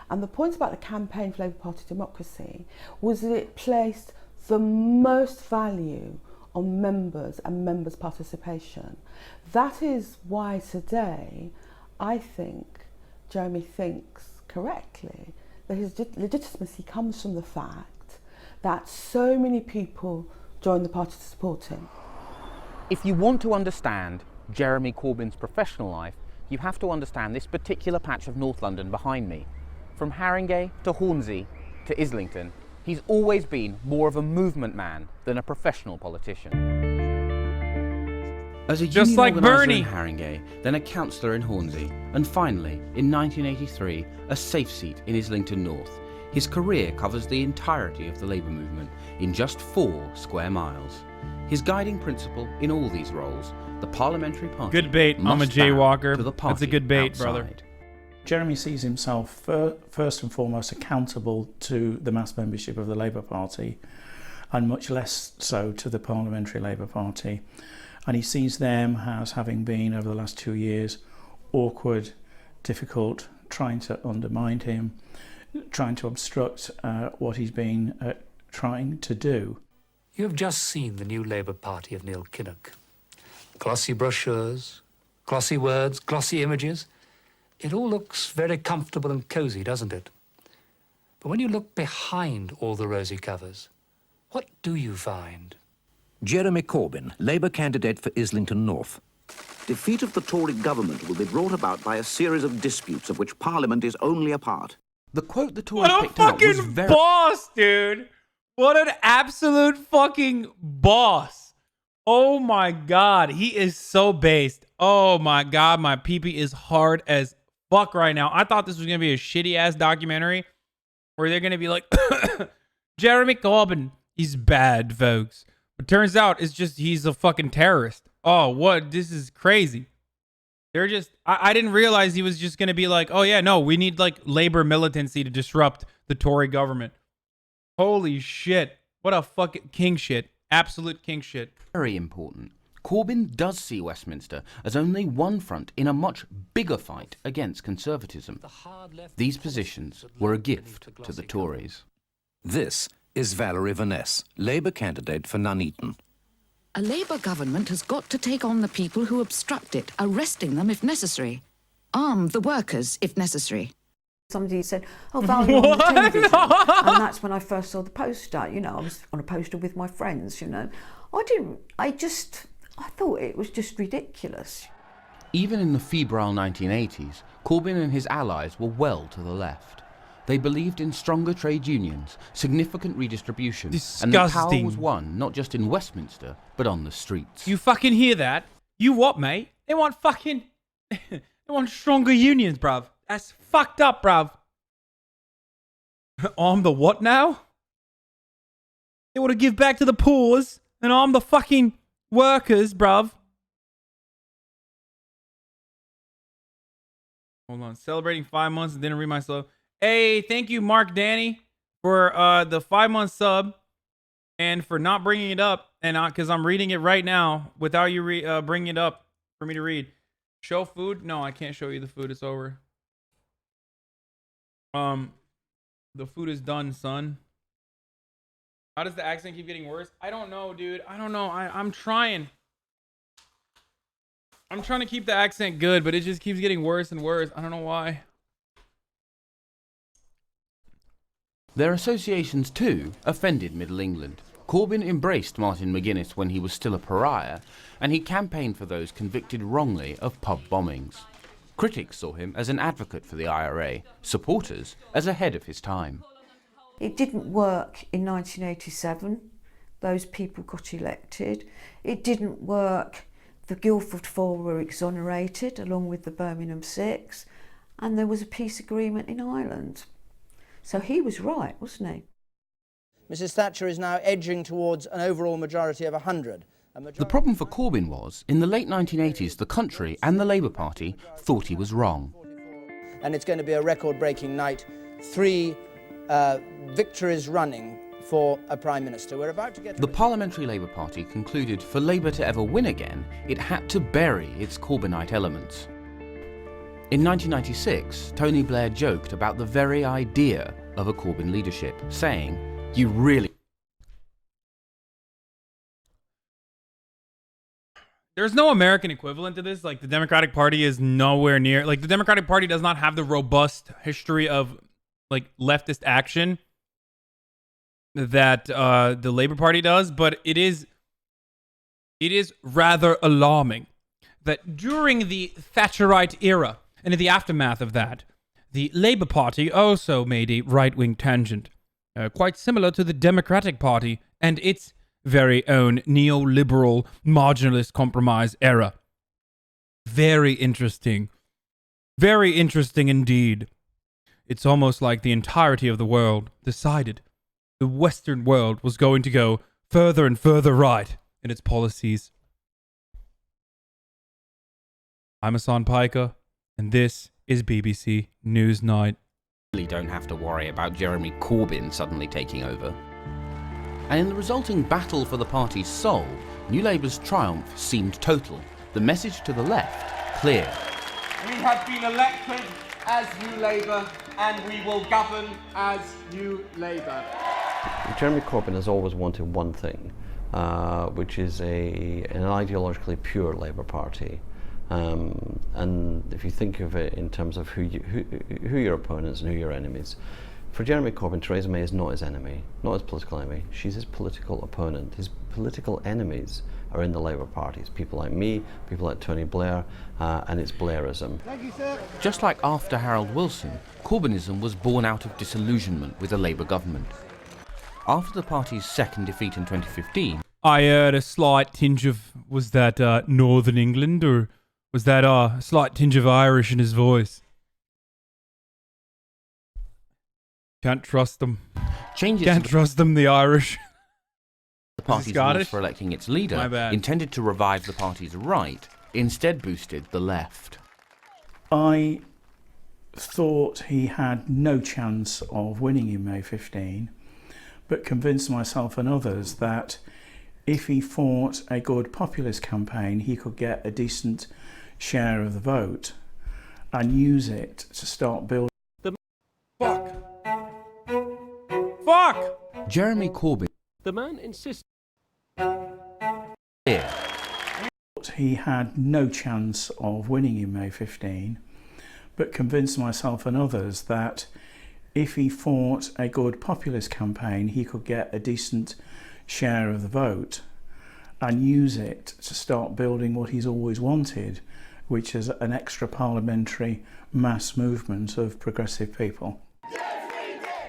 And the point about the campaign for Labour Party democracy was that it placed the most value on members and members' participation. That is why today I think Jeremy thinks correctly that his legitimacy comes from the fact that so many people joined the party to support him. If you want to understand Jeremy Corbyn's professional life, you have to understand this particular patch of North London behind me. From Haringey to Hornsey to Islington, he's always been more of a movement man than a professional politician. As a Just union like organiser Bernie. in Haringey, then a councillor in Hornsey, and finally, in 1983, a safe seat in Islington North. His career covers the entirety of the Labour movement in just 4 square miles. His guiding principle in all these roles, the parliamentary party Good bait. I'm a must bow jaywalker. to the party That's a good bait, outside. brother. Jeremy sees himself first and foremost accountable to the mass membership of the Labour Party, and much less so to the Parliamentary Labour Party. And he sees them as having been, over the last 2 years, awkward, difficult, trying to undermine him, trying to obstruct what he's been trying to do. You have just seen the new Labour Party of Neil Kinnock. Glossy brochures, glossy words, glossy images. It all looks very comfortable and cosy, doesn't it? But when you look behind all the rosy covers, what do you find? Jeremy Corbyn, Labour candidate for Islington North. Defeat of the Tory government will be brought about by a series of disputes of which Parliament is only a part. The quote the Tories What a picked out was fucking very... boss, dude. What an absolute fucking boss. Oh my God. He is so based. Oh my God. My pee-pee is hard as fuck right now. I thought this was going to be a shitty ass documentary where they're going to be like, Jeremy Corbyn, he's bad, folks. But turns out it's just he's a fucking terrorist. Oh, what? This is crazy. They're just, I didn't realize he was just going to be like, oh yeah, no, we need like labor militancy to disrupt the Tory government. Holy shit. What a fucking king shit. Absolute king shit. Very important. Corbyn does see Westminster as only one front in a much bigger fight against conservatism. These positions were a gift to the Tories. This is Valerie Vaness, Labour candidate for Nuneaton. A Labour government has got to take on the people who obstruct it, arresting them if necessary. Arm the workers if necessary. Somebody said, oh, Val, you're on the television. And that's when I first saw the poster. You know, I was on a poster with my friends, you know. I thought it was just ridiculous. Even in the febrile 1980s, Corbyn and his allies were well to the left. They believed in stronger trade unions, significant redistribution, and that power was won not just in Westminster, but on the streets. You fucking hear that? You what, mate? They want fucking... they want stronger unions, bruv. That's fucked up, bruv. Arm the what now? They want to give back to the poors and arm the fucking workers, bruv. Hold on. Celebrating 5 months and didn't read myself. Hey, thank you, Mark Danny, for the 5-month sub and for not bringing it up. And because I'm reading it right now without you bringing it up for me to read. Show food? No, I can't show you the food. It's over. The food is done, son. How does the accent keep getting worse? I don't know, dude. I don't know. I'm trying. I'm trying to keep the accent good, but it just keeps getting worse and worse. I don't know why. Their associations, too, offended Middle England. Corbyn embraced Martin McGuinness when he was still a pariah, and he campaigned for those convicted wrongly of pub bombings. Critics saw him as an advocate for the IRA, supporters as ahead of his time. It didn't work in 1987. Those people got elected. It didn't work. The Guildford Four were exonerated, along with the Birmingham Six, and there was a peace agreement in Ireland. So he was right, wasn't he? Mrs Thatcher is now edging towards an overall majority of 100. The problem for Corbyn was, in the late 1980s, the country and the Labour Party thought he was wrong. And it's going to be a record-breaking night. 3 victories running for a Prime Minister. We're about to get... The Parliamentary Labour Party concluded for Labour to ever win again, it had to bury its Corbynite elements. In 1996, Tony Blair joked about the very idea of a Corbyn leadership, saying, "You really..." There's no American equivalent to this. Like, the Democratic Party is nowhere near... Like, the Democratic Party does not have the robust history of, like, leftist action that the Labour Party does, but it is rather alarming that during the Thatcherite era, and in the aftermath of that, the Labour Party also made a right-wing tangent, quite similar to the Democratic Party and its very own neoliberal marginalist compromise era. Very interesting. Very interesting indeed. It's almost like the entirety of the world decided the Western world was going to go further and further right in its policies. I'm Hassan Piker, and this is BBC Newsnight. Really don't have to worry about Jeremy Corbyn suddenly taking over. And in the resulting battle for the party's soul, New Labour's triumph seemed total. The message to the left, clear. We have been elected as New Labour and we will govern as New Labour. Jeremy Corbyn has always wanted one thing, which is an ideologically pure Labour Party. And if you think of it in terms of who your opponents and who your enemies, for Jeremy Corbyn, Theresa May is not his enemy, not his political enemy. She's his political opponent. His political enemies are in the Labour Party. It's people like me, people like Tony Blair, and it's Blairism. Thank you, sir. Just like after Harold Wilson, Corbynism was born out of disillusionment with the Labour government. After the party's second defeat in 2015, I heard a slight tinge of, was that Northern England, or was that a slight tinge of Irish in his voice? Can't trust them. Can't trust them, the Irish. The party's rules for electing its leader, intended to revive the party's right, instead boosted the left. I thought he had no chance of winning in May 15, but convinced myself and others that if he fought a good populist campaign, he could get a decent share of the vote and use it to start building. Fuck! Jeremy Corbyn. The man insists. He had no chance of winning in May 15, but convinced myself and others that if he fought a good populist campaign, he could get a decent share of the vote and use it to start building what he's always wanted, which is an extra parliamentary mass movement of progressive people.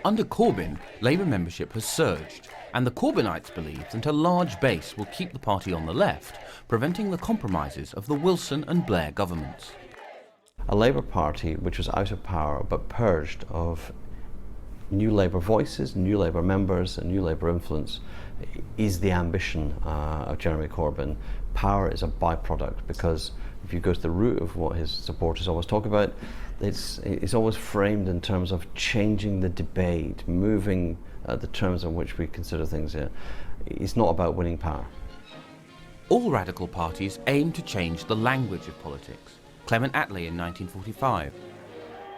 Under Corbyn, Labour membership has surged, and the Corbynites believe that a large base will keep the party on the left, preventing the compromises of the Wilson and Blair governments. A Labour Party which was out of power but purged of New Labour voices, New Labour members and New Labour influence is the ambition of Jeremy Corbyn. Power is a byproduct, because if you go to the root of what his supporters always talk about, it's always framed in terms of changing the debate, moving the terms in which we consider things here. It's not about winning power. All radical parties aim to change the language of politics. Clement Attlee in 1945,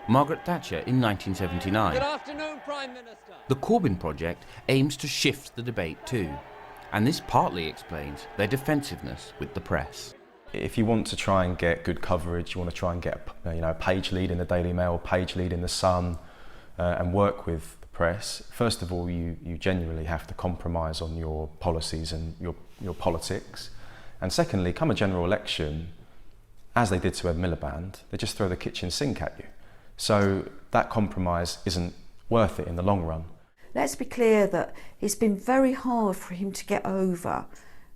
Margaret Thatcher in 1979. Good afternoon, Prime Minister. The Corbyn project aims to shift the debate too, and this partly explains their defensiveness with the press. If you want to try and get good coverage, you want to try and get a page lead in the Daily Mail, page lead in the Sun, and work with the press, first of all, you genuinely have to compromise on your policies and your politics. And secondly, come a general election, as they did to Ed Miliband, they just throw the kitchen sink at you. So that compromise isn't worth it in the long run. Let's be clear that it's been very hard for him to get over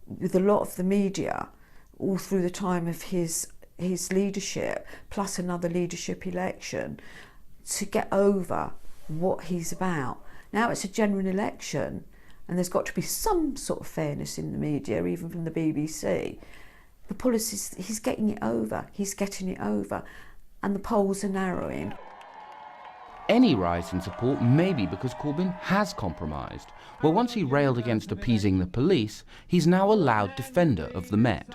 with a lot of the media all through the time of his leadership, plus another leadership election, to get over what he's about. Now it's a general election, and there's got to be some sort of fairness in the media, even from the BBC. The policies, he's getting it over, and the polls are narrowing. Any rise in support may be because Corbyn has compromised. Well, once he railed against appeasing the police, he's now a loud defender of the Met.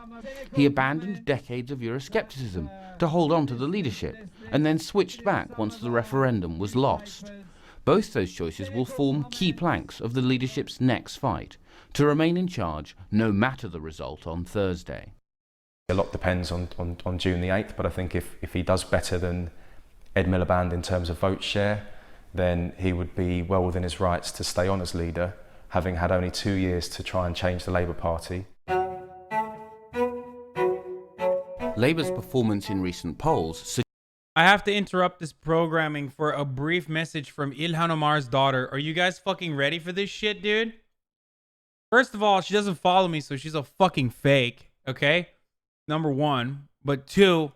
He abandoned decades of Euroscepticism to hold on to the leadership, and then switched back once the referendum was lost. Both those choices will form key planks of the leadership's next fight, to remain in charge no matter the result on Thursday. A lot depends on June the 8th, but I think if he does better than Ed Miliband in terms of vote share, then he would be well within his rights to stay on as leader, having had only 2 years to try and change the Labour Party. Labour's performance in recent polls... I have to interrupt this programming for a brief message from Ilhan Omar's daughter. Are you guys fucking ready for this shit, dude? First of all, she doesn't follow me, so she's a fucking fake. Okay, number one. But two.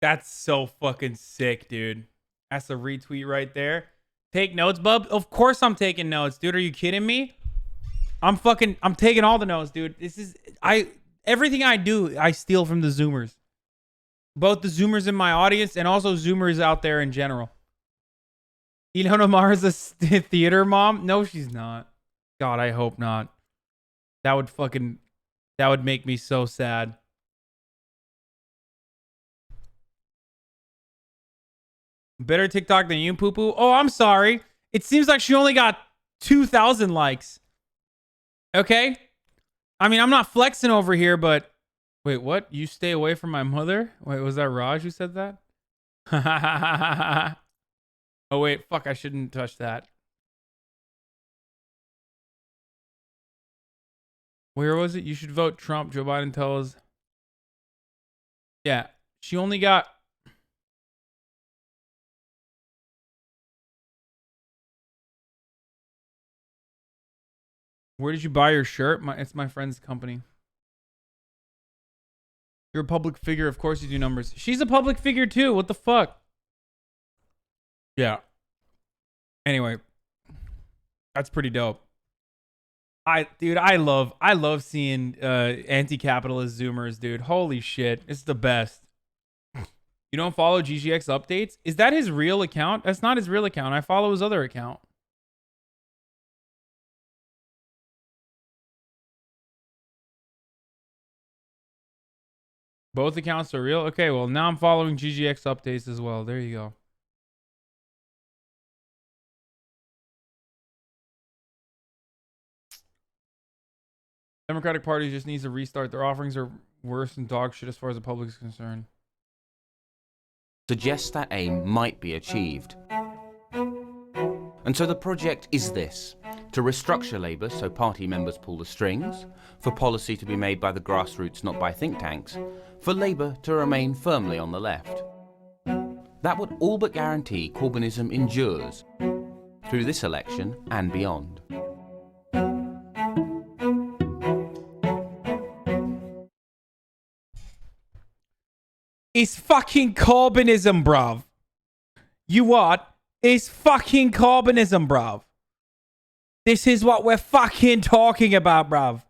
That's so fucking sick, dude. That's a retweet right there. Take notes, bub. Of course I'm taking notes, dude. Are you kidding me? I'm taking all the notes, dude. Everything I do, I steal from the Zoomers. Both the Zoomers in my audience and also Zoomers out there in general. Ilona Mara's a theater mom? No, she's not. God, I hope not. That would make me so sad. Better TikTok than you, poo poo. Oh, I'm sorry. It seems like she only got 2,000 likes. Okay. I mean, I'm not flexing over here, but wait, what? You stay away from my mother? Wait, was that Raj who said that? Oh, wait. Fuck, I shouldn't touch that. Where was it? You should vote Trump. Joe Biden tells. Yeah. She only got. Where did you buy your shirt? It's my friend's company. You're a public figure. Of course you do numbers. She's a public figure too. What the fuck? Yeah. Anyway. That's pretty dope. Dude, I love seeing anti-capitalist Zoomers, dude. Holy shit. It's the best. You don't follow GGX updates? Is that his real account? That's not his real account. I follow his other account. Both accounts are real? Okay, well, now I'm following GGX updates as well. There you go. Democratic Party just needs to restart. Their offerings are worse than dog shit as far as the public is concerned. Suggests that aim might be achieved. And so the project is this: to restructure Labour so party members pull the strings, for policy to be made by the grassroots, not by think tanks, for Labour to remain firmly on the left. That would all but guarantee Corbynism endures through this election and beyond. It's fucking Corbynism, bruv. You what? It's fucking Corbynism, bruv. This is what we're fucking talking about, bruv.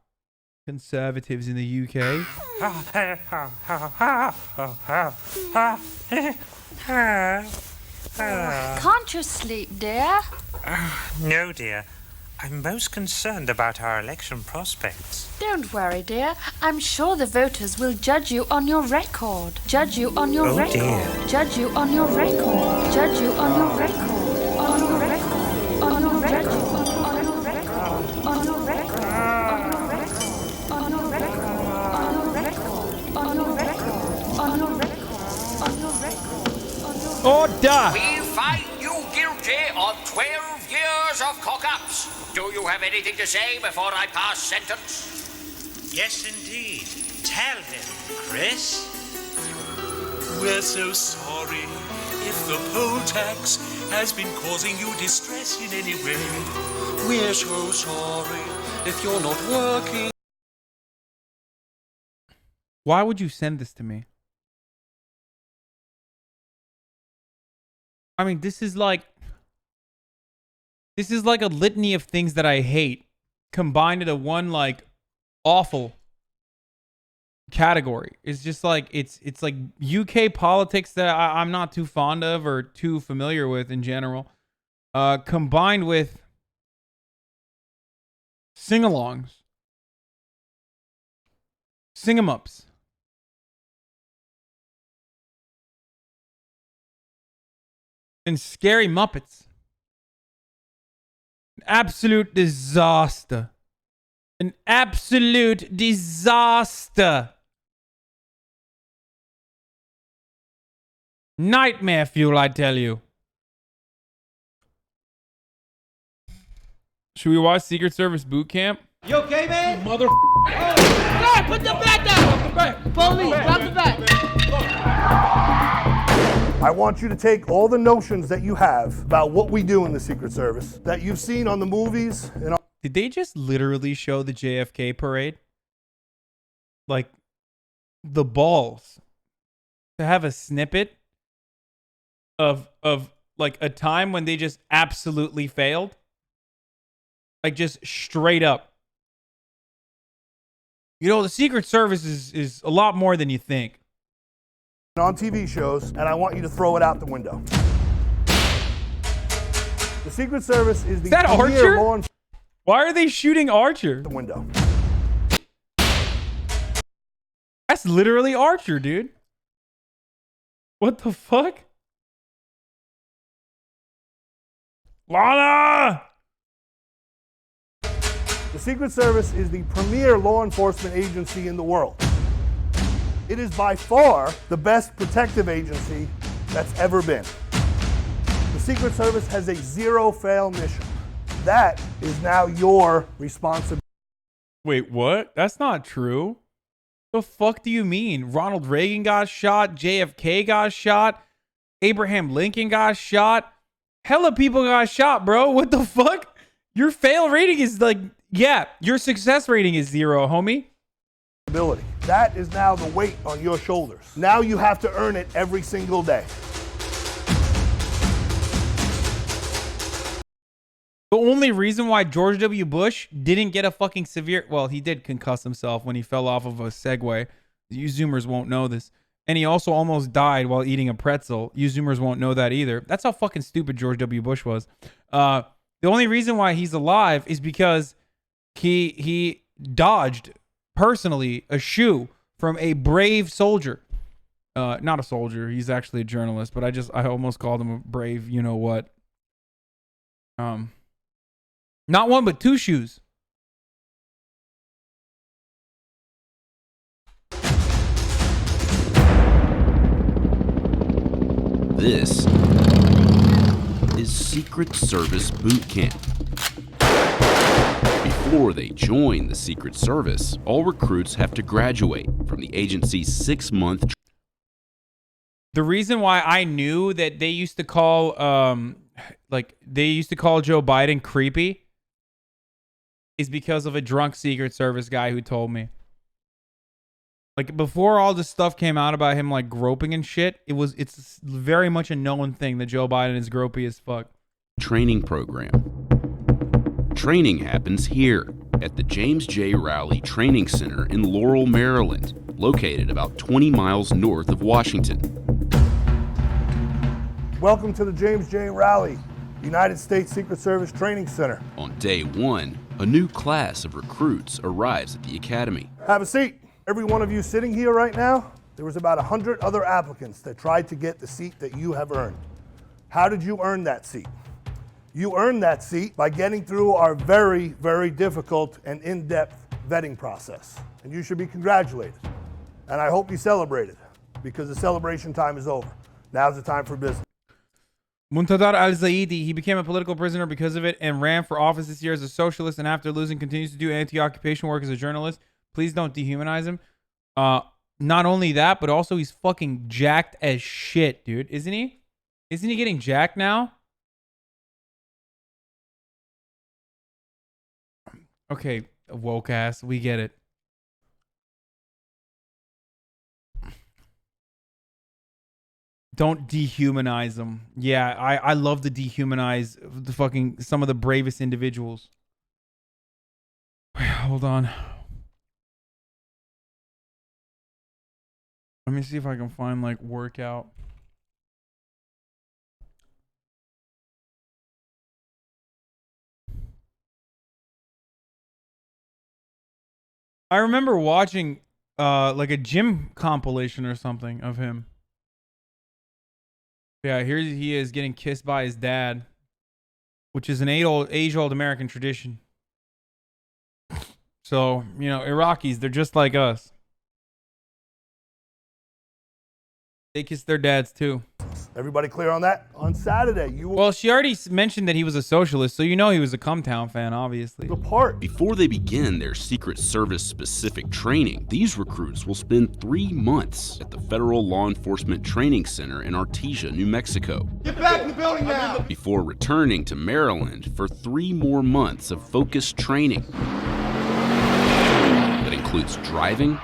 Conservatives in the UK. Can't you sleep, dear? No, dear. I'm most concerned about our election prospects. Don't worry, dear. I'm sure the voters will judge you on your record. Judge you on your record. Dear. Judge you on your record. Judge you on your record. On your record. On your record. On your record. On your record. On your record. On your record. On your record. On your record. On your record. Order! We find you guilty of 12 years of cock-ups. Do you have anything to say before I pass sentence? Yes, indeed. Tell him, Chris. We're so sorry if the poll tax has been causing you distress in any way. We're so sorry if you're not working. Why would you send this to me? I mean, this is like a litany of things that I hate combined into one like awful category. It's just like it's like UK politics that I'm not too fond of or too familiar with in general, combined with sing-alongs, sing-em-ups. And Scary Muppets. An absolute disaster. An absolute disaster. Nightmare fuel, I tell you. Should we watch Secret Service Boot Camp? You okay, man? Mother. Hey, put the bat down! Police, drop the bat! I want you to take all the notions that you have about what we do in the Secret Service, that you've seen on the movies and Did they just literally show the JFK parade? Like, the balls to have a snippet of like a time when they just absolutely failed? Like, just straight up. You know, the Secret Service is a lot more than you think. on TV shows, and I want you to throw it out the window. The Secret Service is the that premier Archer? law enforcement. Why are they shooting Archer? The window. That's literally Archer, dude. What the fuck? Lana! The Secret Service is the premier law enforcement agency in the world. It is by far the best protective agency that's ever been. The Secret Service has a zero-fail mission. That is now your responsibility. Wait, what? That's not true. The fuck do you mean? Ronald Reagan got shot, JFK got shot, Abraham Lincoln got shot. Hella people got shot, bro. What the fuck? Your fail rating is like, yeah, your success rating is 0, homie. That is now the weight on your shoulders. Now you have to earn it every single day. The only reason why George W. Bush didn't get a fucking severe... Well, he did concuss himself when he fell off of a Segway. You Zoomers won't know this. And he also almost died while eating a pretzel. You Zoomers won't know that either. That's how fucking stupid George W. Bush was. The only reason why he's alive is because he dodged, personally, a shoe from a brave soldier. Not a soldier. He's actually a journalist. But I almost called him a brave you-know-what. Not one, but 2 shoes. This is Secret Service Boot Camp. Before they join the Secret Service, all recruits have to graduate from the agency's 6-month. The reason why I knew that they used to call, Joe Biden creepy is because of a drunk Secret Service guy who told me. Like, before all this stuff came out about him, like, groping and shit, it's very much a known thing that Joe Biden is gropey as fuck. Training program. Training happens here at the James J. Rowley Training Center in Laurel, Maryland, located about 20 miles north of Washington. Welcome to the James J. Rowley United States Secret Service Training Center. On day 1, a new class of recruits arrives at the academy. Have a seat. Every one of you sitting here right now, there was about 100 other applicants that tried to get the seat that you have earned. How did you earn that seat? You earned that seat by getting through our very, very difficult and in-depth vetting process. And you should be congratulated. And I hope you celebrated, because the celebration time is over. Now's the time for business. Muntadar al-Zaidi, he became a political prisoner because of it and ran for office this year as a socialist, and after losing continues to do anti-occupation work as a journalist. Please don't dehumanize him. Not only that, but also he's fucking jacked as shit, dude. Isn't he? Isn't he getting jacked now? Okay, woke ass, we get it. Don't dehumanize them. Yeah, I love to dehumanize the fucking some of the bravest individuals. Hold on. Let me see if I can find like workout. I remember watching like a gym compilation or something of him. Yeah, here he is getting kissed by his dad, which is an age-old American tradition. So, you know, Iraqis, they're just like us. They kiss their dads too. Everybody clear on that? On Saturday, you will... Well, she already mentioned that he was a socialist, so you know he was a Cumtown fan, obviously. Before they begin their Secret Service specific training, these recruits will spend 3 months at the Federal Law Enforcement Training Center in Artesia, New Mexico. Get back in the building now! Before returning to Maryland for 3 more months of focused training. That includes driving,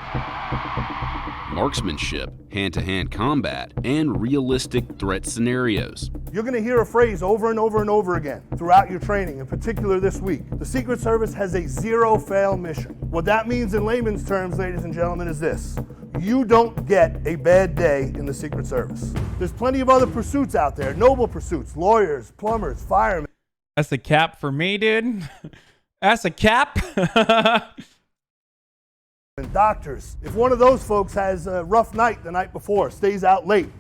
marksmanship, hand-to-hand combat, and realistic threat scenarios. You're going to hear a phrase over and over and over again throughout your training, in particular this week. The Secret Service has a zero-fail mission. What that means in layman's terms, ladies and gentlemen, is this. You don't get a bad day in the Secret Service. There's plenty of other pursuits out there, noble pursuits, lawyers, plumbers, firemen. That's a cap for me, dude. That's a cap. And doctors. If one of those folks has a rough night the night before, stays out late,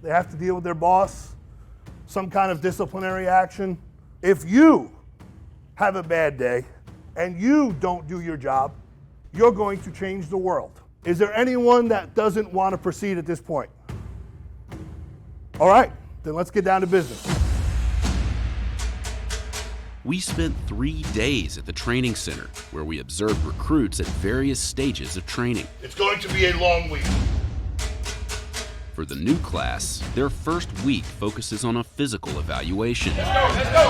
they have to deal with their boss, some kind of disciplinary action. If you have a bad day and you don't do your job, you're going to change the world. Is there anyone that doesn't want to proceed at this point? All right, then let's get down to business. We spent 3 days at the training center, where we observed recruits at various stages of training. It's going to be a long week. For the new class, their first week focuses on a physical evaluation. Let's go!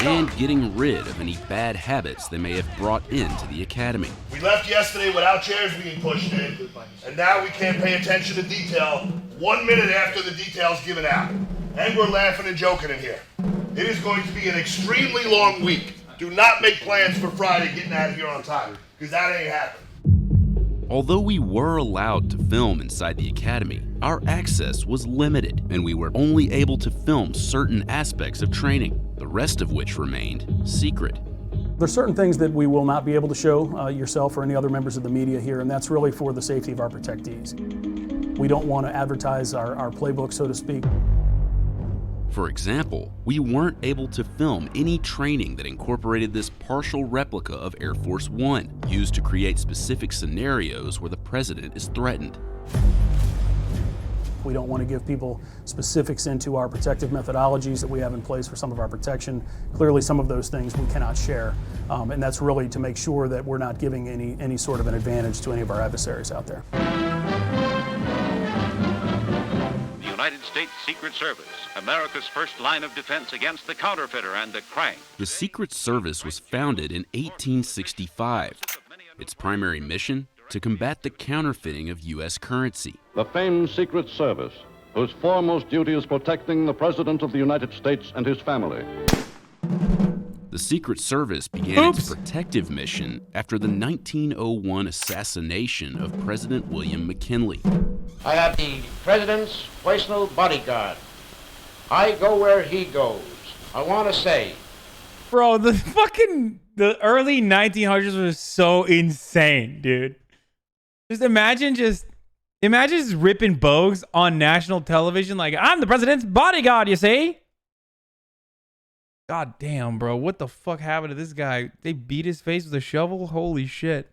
And getting rid of any bad habits they may have brought into the academy. We left yesterday without chairs being pushed in, and now we can't pay attention to detail 1 minute after the detail's given out. And we're laughing and joking in here. It is going to be an extremely long week. Do not make plans for Friday getting out of here on time, because that ain't happening. Although we were allowed to film inside the academy, our access was limited, and we were only able to film certain aspects of training, the rest of which remained secret. There's certain things that we will not be able to show yourself or any other members of the media here, and that's really for the safety of our protectees. We don't want to advertise our playbook, so to speak. For example, we weren't able to film any training that incorporated this partial replica of Air Force One, used to create specific scenarios where the president is threatened. We don't want to give people specifics into our protective methodologies that we have in place for some of our protection. Clearly, some of those things we cannot share, and that's really to make sure that we're not giving any sort of an advantage to any of our adversaries out there. United States Secret Service, America's first line of defense against the counterfeiter and the crank. The Secret Service was founded in 1865. Its primary mission? To combat the counterfeiting of U.S. currency. The famed Secret Service, whose foremost duty is protecting the President of the United States and his family. The Secret Service began its protective mission after the 1901 assassination of President William McKinley. I am the President's personal bodyguard. I go where he goes. I want to say. Bro, the early 1900s was so insane, dude. Just imagine ripping bogues on national television like, I'm the president's bodyguard, you see? God damn, bro. What the fuck happened to this guy? They beat his face with a shovel? Holy shit.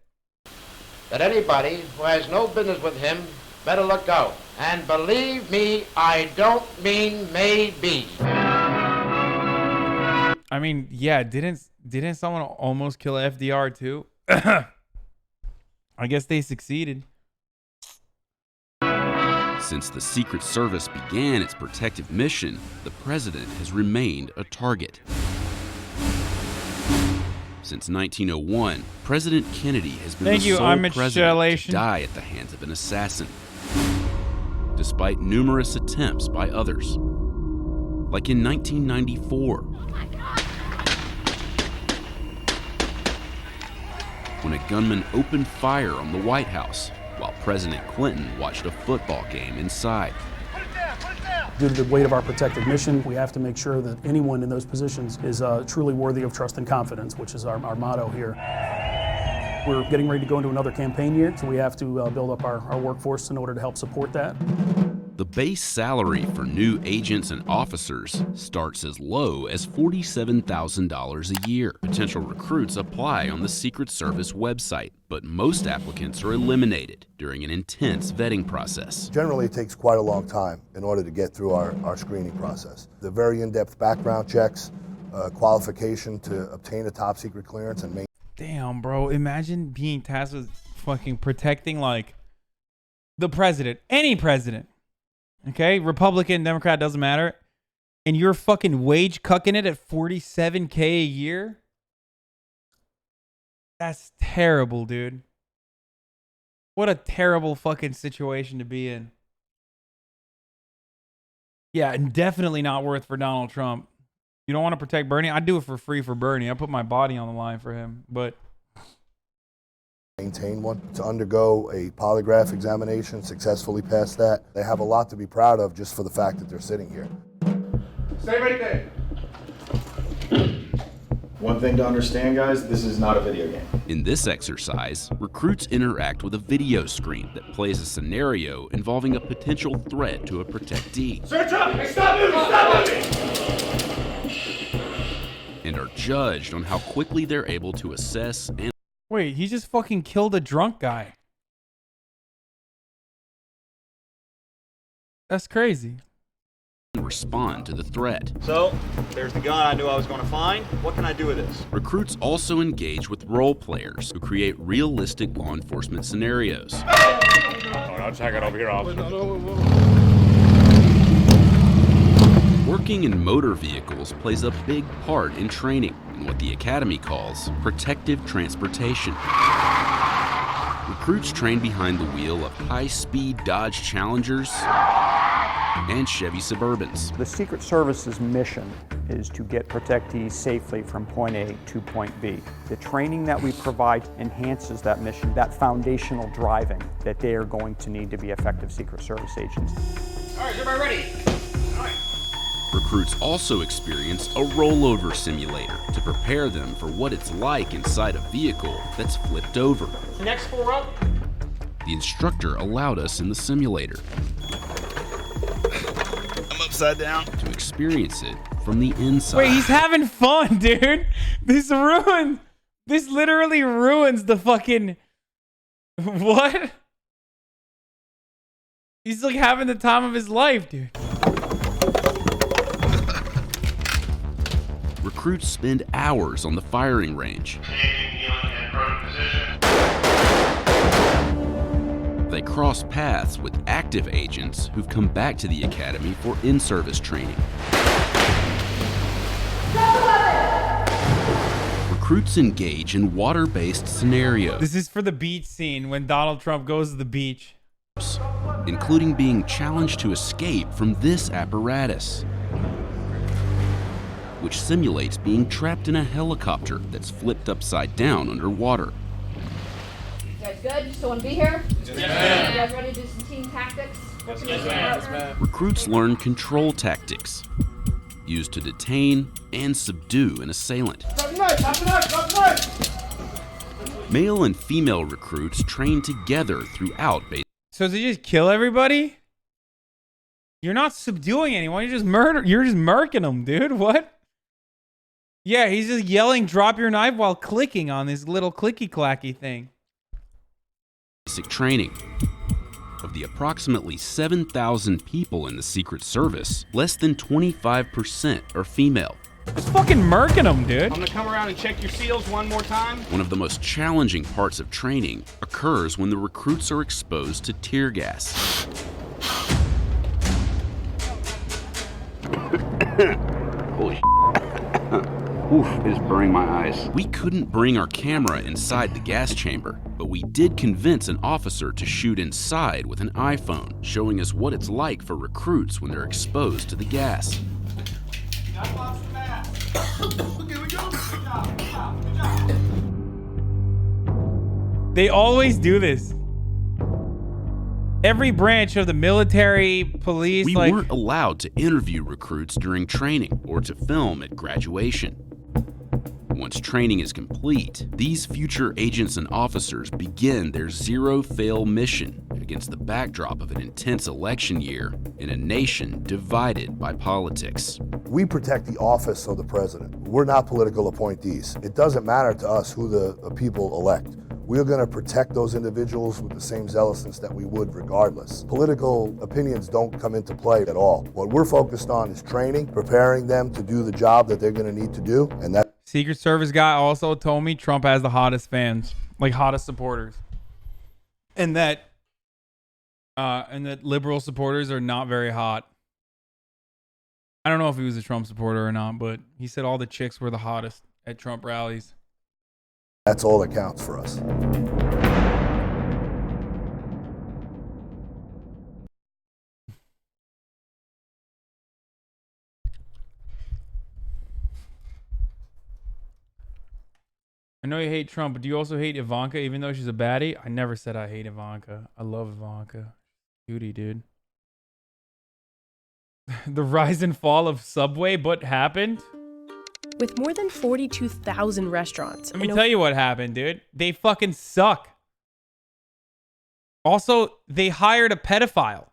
That anybody who has no business with him better look out. And believe me, I don't mean maybe. I mean, yeah, didn't someone almost kill FDR too? I guess they succeeded. Since the Secret Service began its protective mission, the president has remained a target. Since 1901, President Kennedy has been the sole president to die at the hands of an assassin, despite numerous attempts by others. Like in 1994, when a gunman opened fire on the White House while President Clinton watched a football game inside. Due to the weight of our protective mission, we have to make sure that anyone in those positions is truly worthy of trust and confidence, which is our motto here. We're getting ready to go into another campaign year, so we have to build up our workforce in order to help support that. The base salary for new agents and officers starts as low as $47,000 a year. Potential recruits apply on the Secret Service website, but most applicants are eliminated during an intense vetting process. Generally, it takes quite a long time in order to get through our screening process. The very in-depth background checks, qualification to obtain a top secret clearance and Damn, bro. Imagine being tasked with fucking protecting, like, the president. Any president. Okay? Republican, Democrat, doesn't matter. And you're fucking wage cucking it at $47K a year? That's terrible, dude. What a terrible fucking situation to be in. Yeah, and definitely not worth for Donald Trump. You don't want to protect Bernie? I'd do it for free for Bernie. I put my body on the line for him, but maintain one, to undergo a polygraph examination, successfully pass that. They have a lot to be proud of just for the fact that they're sitting here. Stay right there. One thing to understand, guys, this is not a video game. In this exercise, recruits interact with a video screen that plays a scenario involving a potential threat to a protectee. Search up! Hey, stop moving! Stop moving! And are judged on how quickly they're able to assess and... Wait, he just fucking killed a drunk guy. That's crazy. Respond to the threat. So, there's the gun I knew I was going to find. What can I do with this? Recruits also engage with role players who create realistic law enforcement scenarios. I'll check it over here, officer. Working in motor vehicles plays a big part in training in what the Academy calls protective transportation. Recruits train behind the wheel of high-speed Dodge Challengers and Chevy Suburbans. The Secret Service's mission is to get protectees safely from point A to point B. The training that we provide enhances that mission, that foundational driving that they are going to need to be effective Secret Service agents. All right, everybody ready? All right. Recruits also experience a rollover simulator to prepare them for what it's like inside a vehicle that's flipped over. Next 4 up. The instructor allowed us in the simulator. I'm upside down. To experience it from the inside. Wait, he's having fun, dude. This literally ruins the fucking... What? He's like having the time of his life, dude. Recruits spend hours on the firing range. They cross paths with active agents who've come back to the academy for in-service training. Recruits engage in water-based scenarios. This is for the beach scene when Donald Trump goes to the beach. Including being challenged to escape from this apparatus, which simulates being trapped in a helicopter that's flipped upside down underwater. You guys good? You still want to be here? Yes, ma'am. You guys ready to do some team tactics? Yes, ma'am. Recruits learn control tactics used to detain and subdue an assailant. Male and female recruits train together throughout base. So does he just kill everybody? You're not subduing anyone. You're just murking them, dude. What? Yeah, he's just yelling, drop your knife while clicking on this little clicky-clacky thing. Basic training. Of the approximately 7,000 people in the Secret Service, less than 25% are female. Just fucking murking them, dude. I'm gonna come around and check your seals one more time. One of the most challenging parts of training occurs when the recruits are exposed to tear gas. Holy Oof, it is burning my eyes. We couldn't bring our camera inside the gas chamber, but we did convince an officer to shoot inside with an iPhone, showing us what it's like for recruits when they're exposed to the gas. They always do this. Every branch of the military, police, we weren't allowed to interview recruits during training or to film at graduation. Once training is complete, these future agents and officers begin their zero-fail mission against the backdrop of an intense election year in a nation divided by politics. We protect the office of the president. We're not political appointees. It doesn't matter to us who the people elect. We're going to protect those individuals with the same zealousness that we would regardless. Political opinions don't come into play at all. What we're focused on is training, preparing them to do the job that they're going to need to do, and that. Secret Service guy also told me Trump has the hottest fans, like hottest supporters, and that liberal supporters are not very hot. I don't know if he was a Trump supporter or not, but he said all the chicks were the hottest at Trump rallies. That's all that counts for us. I know you hate Trump, but do you also hate Ivanka, even though she's a baddie? I never said I hate Ivanka. I love Ivanka. Beauty, dude. The rise and fall of Subway, what happened? With more than 42,000 restaurants. Let me tell you what happened, dude. They fucking suck. Also, they hired a pedophile.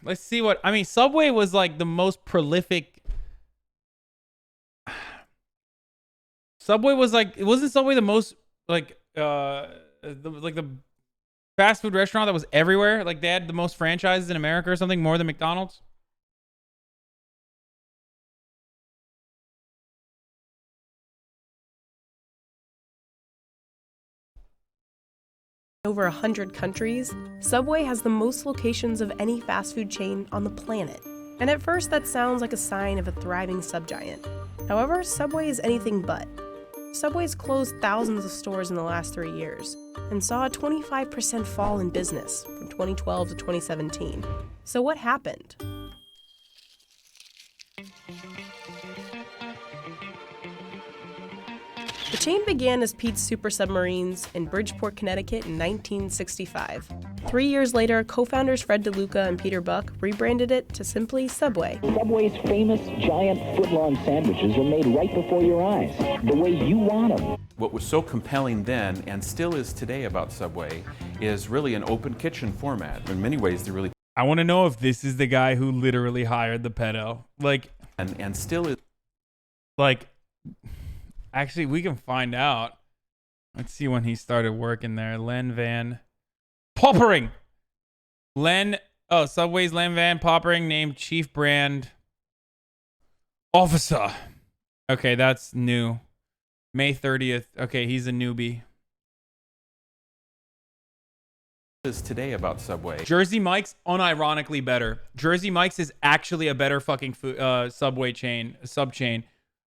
Let's see what... I mean, Subway was like the most prolific... Subway was like... Wasn't Subway the most like... the fast food restaurant that was everywhere? Like they had the most franchises in America or something, more than McDonald's? Over 100 countries, Subway has the most locations of any fast food chain on the planet. And at first that sounds like a sign of a thriving subgiant. However, Subway is anything but. Subway's closed thousands of stores in the last 3 years and saw a 25% fall in business from 2012 to 2017. So what happened? The chain began as Pete's Super Submarines in Bridgeport, Connecticut in 1965. 3 years later, co-founders Fred DeLuca and Peter Buck rebranded it to simply Subway. Subway's famous giant foot-long sandwiches are made right before your eyes, the way you want them. What was so compelling then, and still is today about Subway, is really an open kitchen format. In many ways, they really... I want to know if this is the guy who literally hired the pedo. Like... And still is... Like... Actually, we can find out. Let's see when he started working there. Len Van Poppering. Subway's Len Van Poppering named Chief Brand Officer. Okay, that's new. May 30th. Okay, he's a newbie. Is today about Subway. Jersey Mike's unironically better. Jersey Mike's is actually a better fucking Subway chain, sub chain.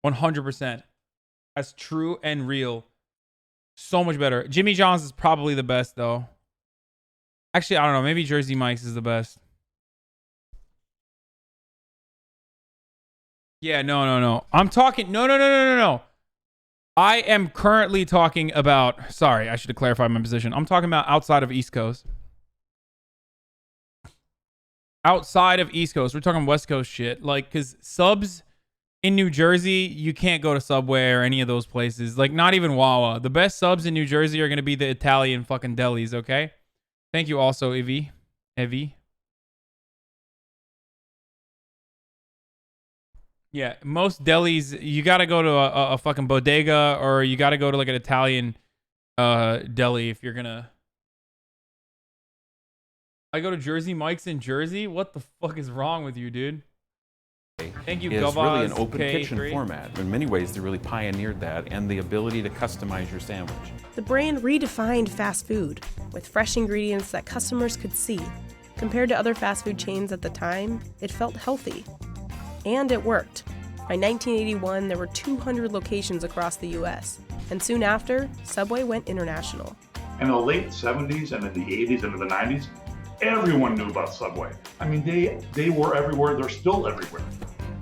100%. That's true and real. So much better. Jimmy John's is probably the best, though. Actually, I don't know. Maybe Jersey Mike's is the best. Yeah, no. I'm talking... No. I am currently talking about... Sorry, I should have clarified my position. I'm talking about outside of East Coast. Outside of East Coast. We're talking West Coast shit. Like, because subs... In New Jersey, you can't go to Subway or any of those places. Like, not even Wawa. The best subs in New Jersey are going to be the Italian fucking delis, okay? Thank you also, Evie. Yeah, most delis, you got to go to a fucking bodega or you got to go to, like, an Italian deli if you're going to... I go to Jersey Mike's in Jersey? What the fuck is wrong with you, dude? Thank you, is Gavaz, really an open kitchen K3. format. In many ways, they really pioneered that and the ability to customize your sandwich. The brand redefined fast food with fresh ingredients that customers could see. Compared to other fast food chains at the time, it felt healthy. And it worked. By 1981, there were 200 locations across the U.S. And soon after, Subway went international. In the late 70s and in the 80s and in the 90s, everyone knew about Subway. I mean, they were everywhere. They're still everywhere.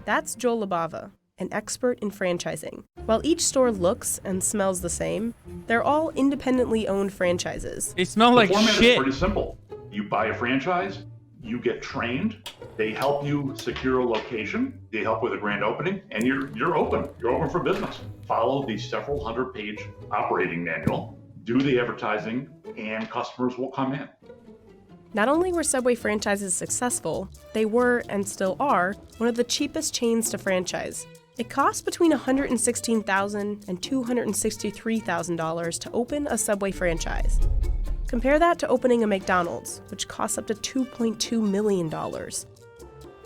That's Joel Labava, an expert in franchising. While each store looks and smells the same, they're all independently owned franchises. They smell like the format shit. is pretty simple. You buy a franchise, You get trained. They help you secure a location. They help with a grand opening, and you're open. You're open for business. Follow the several hundred-page operating manual. Do the advertising, and customers will come in. Not only were Subway franchises successful, they were, and still are, one of the cheapest chains to franchise. It costs between $116,000 and $263,000 to open a Subway franchise. Compare that to opening a McDonald's, which costs up to $2.2 million.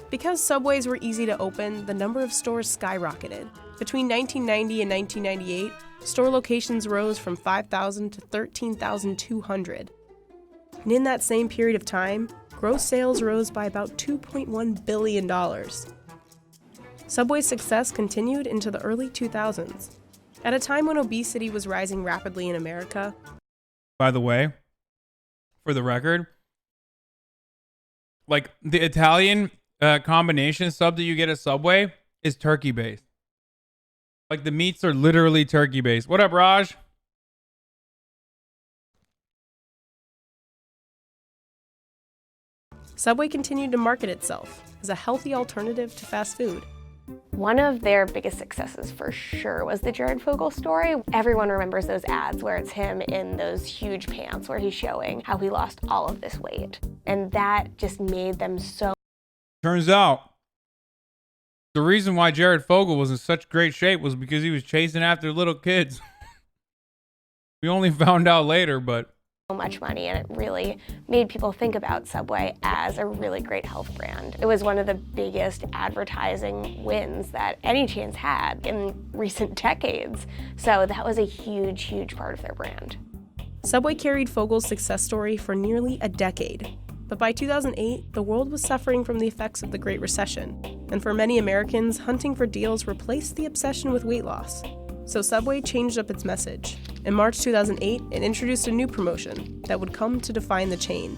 Because Subways were easy to open, the number of stores skyrocketed. Between 1990 and 1998, store locations rose from 5,000 to 13,200. And in that same period of time, gross sales rose by about $2.1 billion. Subway's success continued into the early 2000s. At a time when obesity was rising rapidly in America. By the way, for the record, like the Italian combination sub that you get at Subway is turkey based. Like the meats are literally turkey based. What up, Raj? Subway continued to market itself as a healthy alternative to fast food. One of their biggest successes for sure was the Jared Fogle story. Everyone remembers those ads where it's him in those huge pants where he's showing how he lost all of this weight. And that just made them so... Turns out, the reason why Jared Fogle was in such great shape was because he was chasing after little kids. We only found out later, but... much money, and it really made people think about Subway as a really great health brand. It was one of the biggest advertising wins that any chains had in recent decades. So that was a huge, huge part of their brand. Subway carried Fogle's success story for nearly a decade. But by 2008, the world was suffering from the effects of the Great Recession. And for many Americans, hunting for deals replaced the obsession with weight loss. So Subway changed up its message. In March 2008, it introduced a new promotion that would come to define the chain.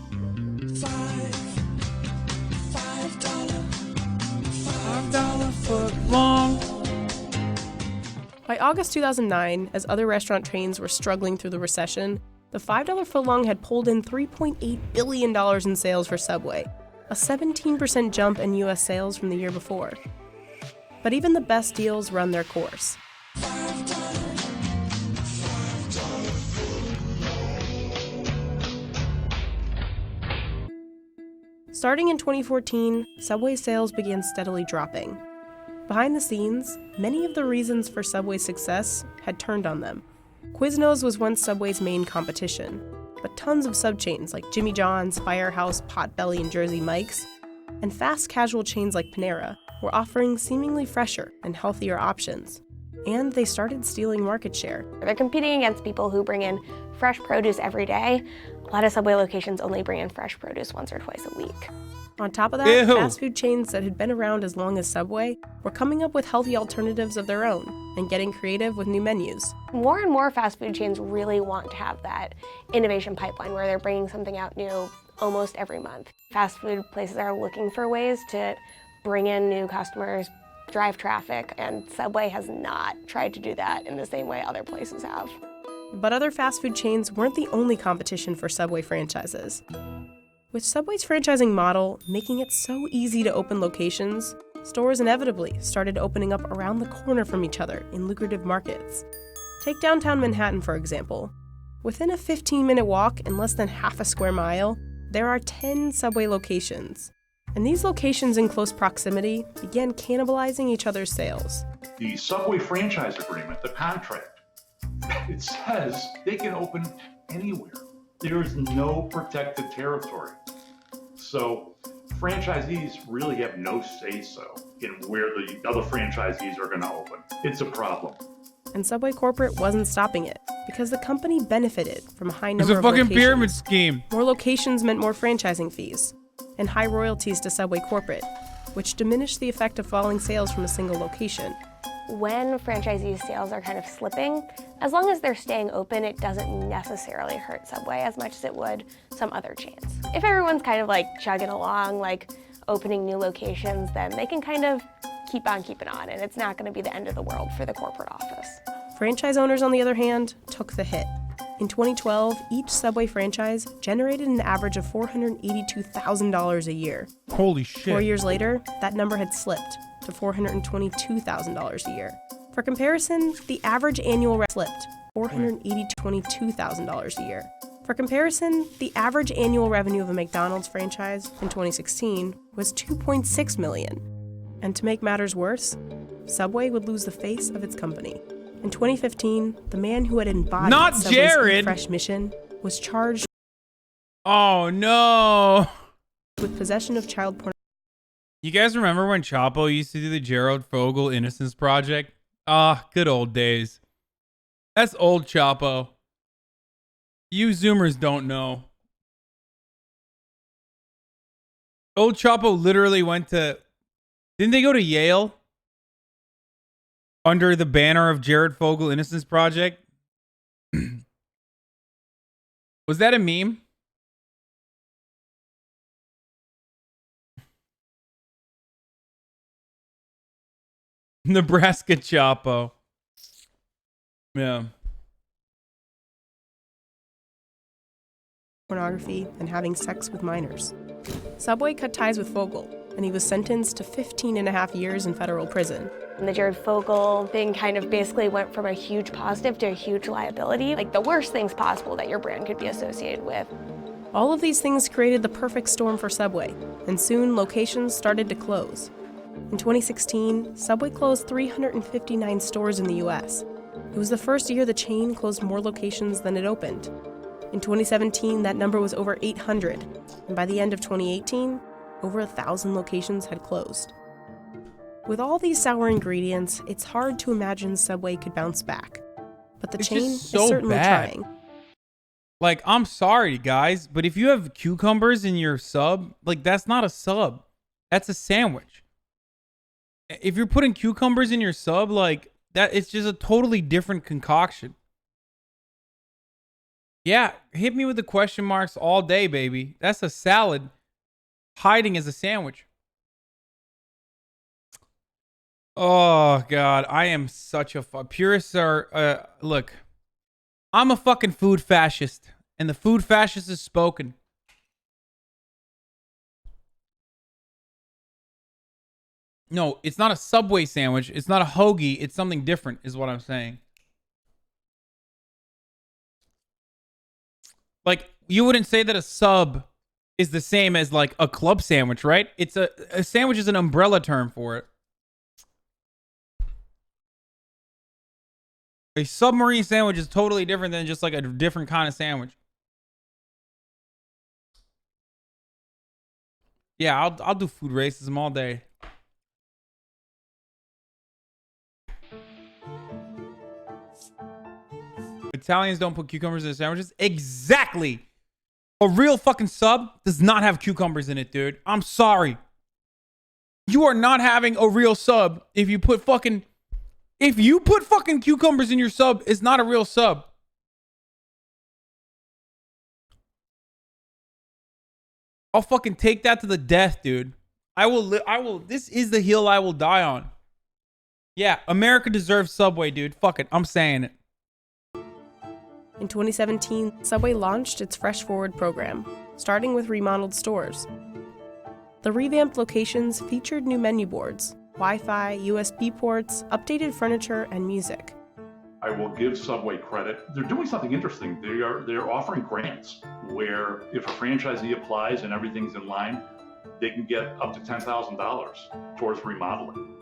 $5 foot long. By August 2009, as other restaurant chains were struggling through the recession, the $5 footlong had pulled in $3.8 billion in sales for Subway, a 17% jump in U.S. sales from the year before. But even the best deals run their course. Starting in 2014, Subway sales began steadily dropping. Behind the scenes, many of the reasons for Subway's success had turned on them. Quiznos was once Subway's main competition, but tons of subchains like Jimmy John's, Firehouse, Potbelly, and Jersey Mike's, and fast casual chains like Panera were offering seemingly fresher and healthier options. And they started stealing market share. They're competing against people who bring in fresh produce every day. A lot of Subway locations only bring in fresh produce once or twice a week. On top of that, fast food chains that had been around as long as Subway were coming up with healthy alternatives of their own and getting creative with new menus. More and more fast food chains really want to have that innovation pipeline where they're bringing something out new almost every month. Fast food places are looking for ways to bring in new customers, drive traffic, and Subway has not tried to do that in the same way other places have. But other fast food chains weren't the only competition for Subway franchises. With Subway's franchising model making it so easy to open locations, stores inevitably started opening up around the corner from each other in lucrative markets. Take downtown Manhattan, for example. Within a 15-minute walk and less than half a square mile, there are 10 Subway locations. And these locations in close proximity began cannibalizing each other's sales. The Subway franchise agreement, the contract, it says they can open anywhere. There is no protected territory. So franchisees really have no say-so in where the other franchisees are going to open. It's a problem. And Subway Corporate wasn't stopping it because the company benefited from a high number of It's a fucking locations. pyramid scheme. More locations meant more franchising fees and high royalties to Subway Corporate, which diminished the effect of falling sales from a single location. When franchisees' sales are kind of slipping, as long as they're staying open, it doesn't necessarily hurt Subway as much as it would some other chains. If everyone's kind of like chugging along, like opening new locations, then they can kind of keep on keeping on, and it's not going to be the end of the world for the corporate office. Franchise owners, on the other hand, took the hit. In 2012, each Subway franchise generated an average of $482,000 a year. Holy shit. 4 years later, that number had slipped to $422,000 a year. For comparison, the average annual slipped $422,000 a year. For comparison, the average annual revenue of a McDonald's franchise in 2016 was $2.6 million. And to make matters worse, Subway would lose the face of its company. In 2015, the man who had embodied Subway's fresh mission was charged. Oh no! With possession of child pornography. You guys remember when Chapo used to do the Gerald Fogel Innocence Project? Ah, good old days. That's old Chapo. You Zoomers don't know. Old Chapo literally went to... Didn't they go to Yale? Under the banner of Jared Fogle Innocence Project? Was that a meme? Nebraska Chapo. Yeah. Pornography and having sex with minors. Subway cut ties with Fogle, and he was sentenced to 15.5 years in federal prison. And the Jared Fogle thing kind of basically went from a huge positive to a huge liability, like the worst things possible that your brand could be associated with. All of these things created the perfect storm for Subway, and soon locations started to close. In 2016, Subway closed 359 stores in the US. It was the first year the chain closed more locations than it opened. In 2017, that number was over 800, and by the end of 2018, over 1,000 locations had closed. With all these sour ingredients, it's hard to imagine Subway could bounce back. But the chain is certainly trying. Like, I'm sorry, guys, but if you have cucumbers in your sub, like, that's not a sub. That's a sandwich. If you're putting cucumbers in your sub, like, that, it's just a totally different concoction. Yeah, hit me with the question marks all day, baby. That's a salad hiding as a sandwich. Oh, God. I am such a... Purists are... look. I'm a fucking food fascist. And the food fascist has spoken. No, it's not a Subway sandwich. It's not a hoagie. It's something different, is what I'm saying. Like, you wouldn't say that a sub is the same as, like, a club sandwich, right? It's a sandwich is an umbrella term for it. A submarine sandwich is totally different than just like a different kind of sandwich. Yeah, I'll do food racism all day. Italians don't put cucumbers in sandwiches. Exactly. A real fucking sub does not have cucumbers in it, dude. I'm sorry. You are not having a real sub if you put fucking... If you put fucking cucumbers in your sub, it's not a real sub. I'll fucking take that to the death, dude. I will, this is the hill I will die on. Yeah, America deserves Subway, dude. Fuck it, I'm saying it. In 2017, Subway launched its Fresh Forward program, starting with remodeled stores. The revamped locations featured new menu boards, Wi-Fi, USB ports, updated furniture, and music. I will give Subway credit. They're doing something interesting. They're offering grants where if a franchisee applies and everything's in line, they can get up to $10,000 towards remodeling.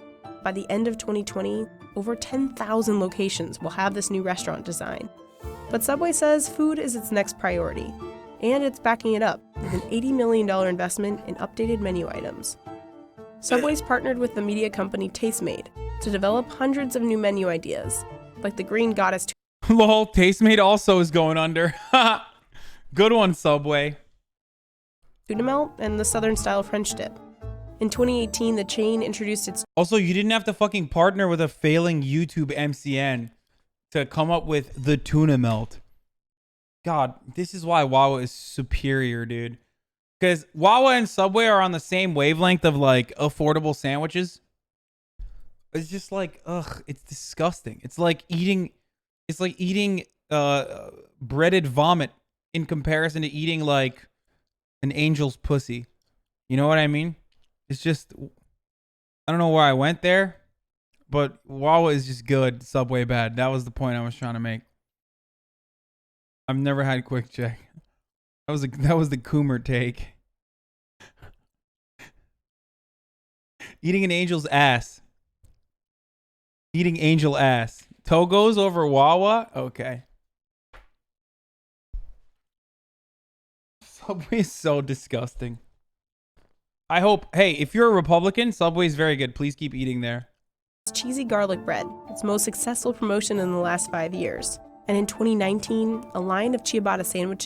By the end of 2020, over 10,000 locations will have this new restaurant design. But Subway says food is its next priority, and it's backing it up with an $80 million investment in updated menu items. Subway's partnered with the media company Tastemade to develop hundreds of new menu ideas, like the Green Goddess. Lol, Tastemade also is going under. Good one, Subway. Tuna melt and the Southern style French dip. In 2018, the chain introduced its... Also, you didn't have to fucking partner with a failing YouTube MCN to come up with the tuna melt. God, this is why Wawa is superior, dude. Because Wawa and Subway are on the same wavelength of, like, affordable sandwiches. It's just like, ugh, it's disgusting. It's like eating breaded vomit in comparison to eating like an angel's pussy. You know what I mean? It's just, I don't know why I went there, but Wawa is just good, Subway bad. That was the point I was trying to make. I've never had Quick Check. That was the Coomer take. Eating an angel's ass. Eating angel ass. Togo's over Wawa? Okay. Subway is so disgusting. I hope, hey, if you're a Republican, Subway's very good. Please keep eating there. It's cheesy garlic bread, its most successful promotion in the last 5 years. And in 2019, a line of ciabatta sandwiches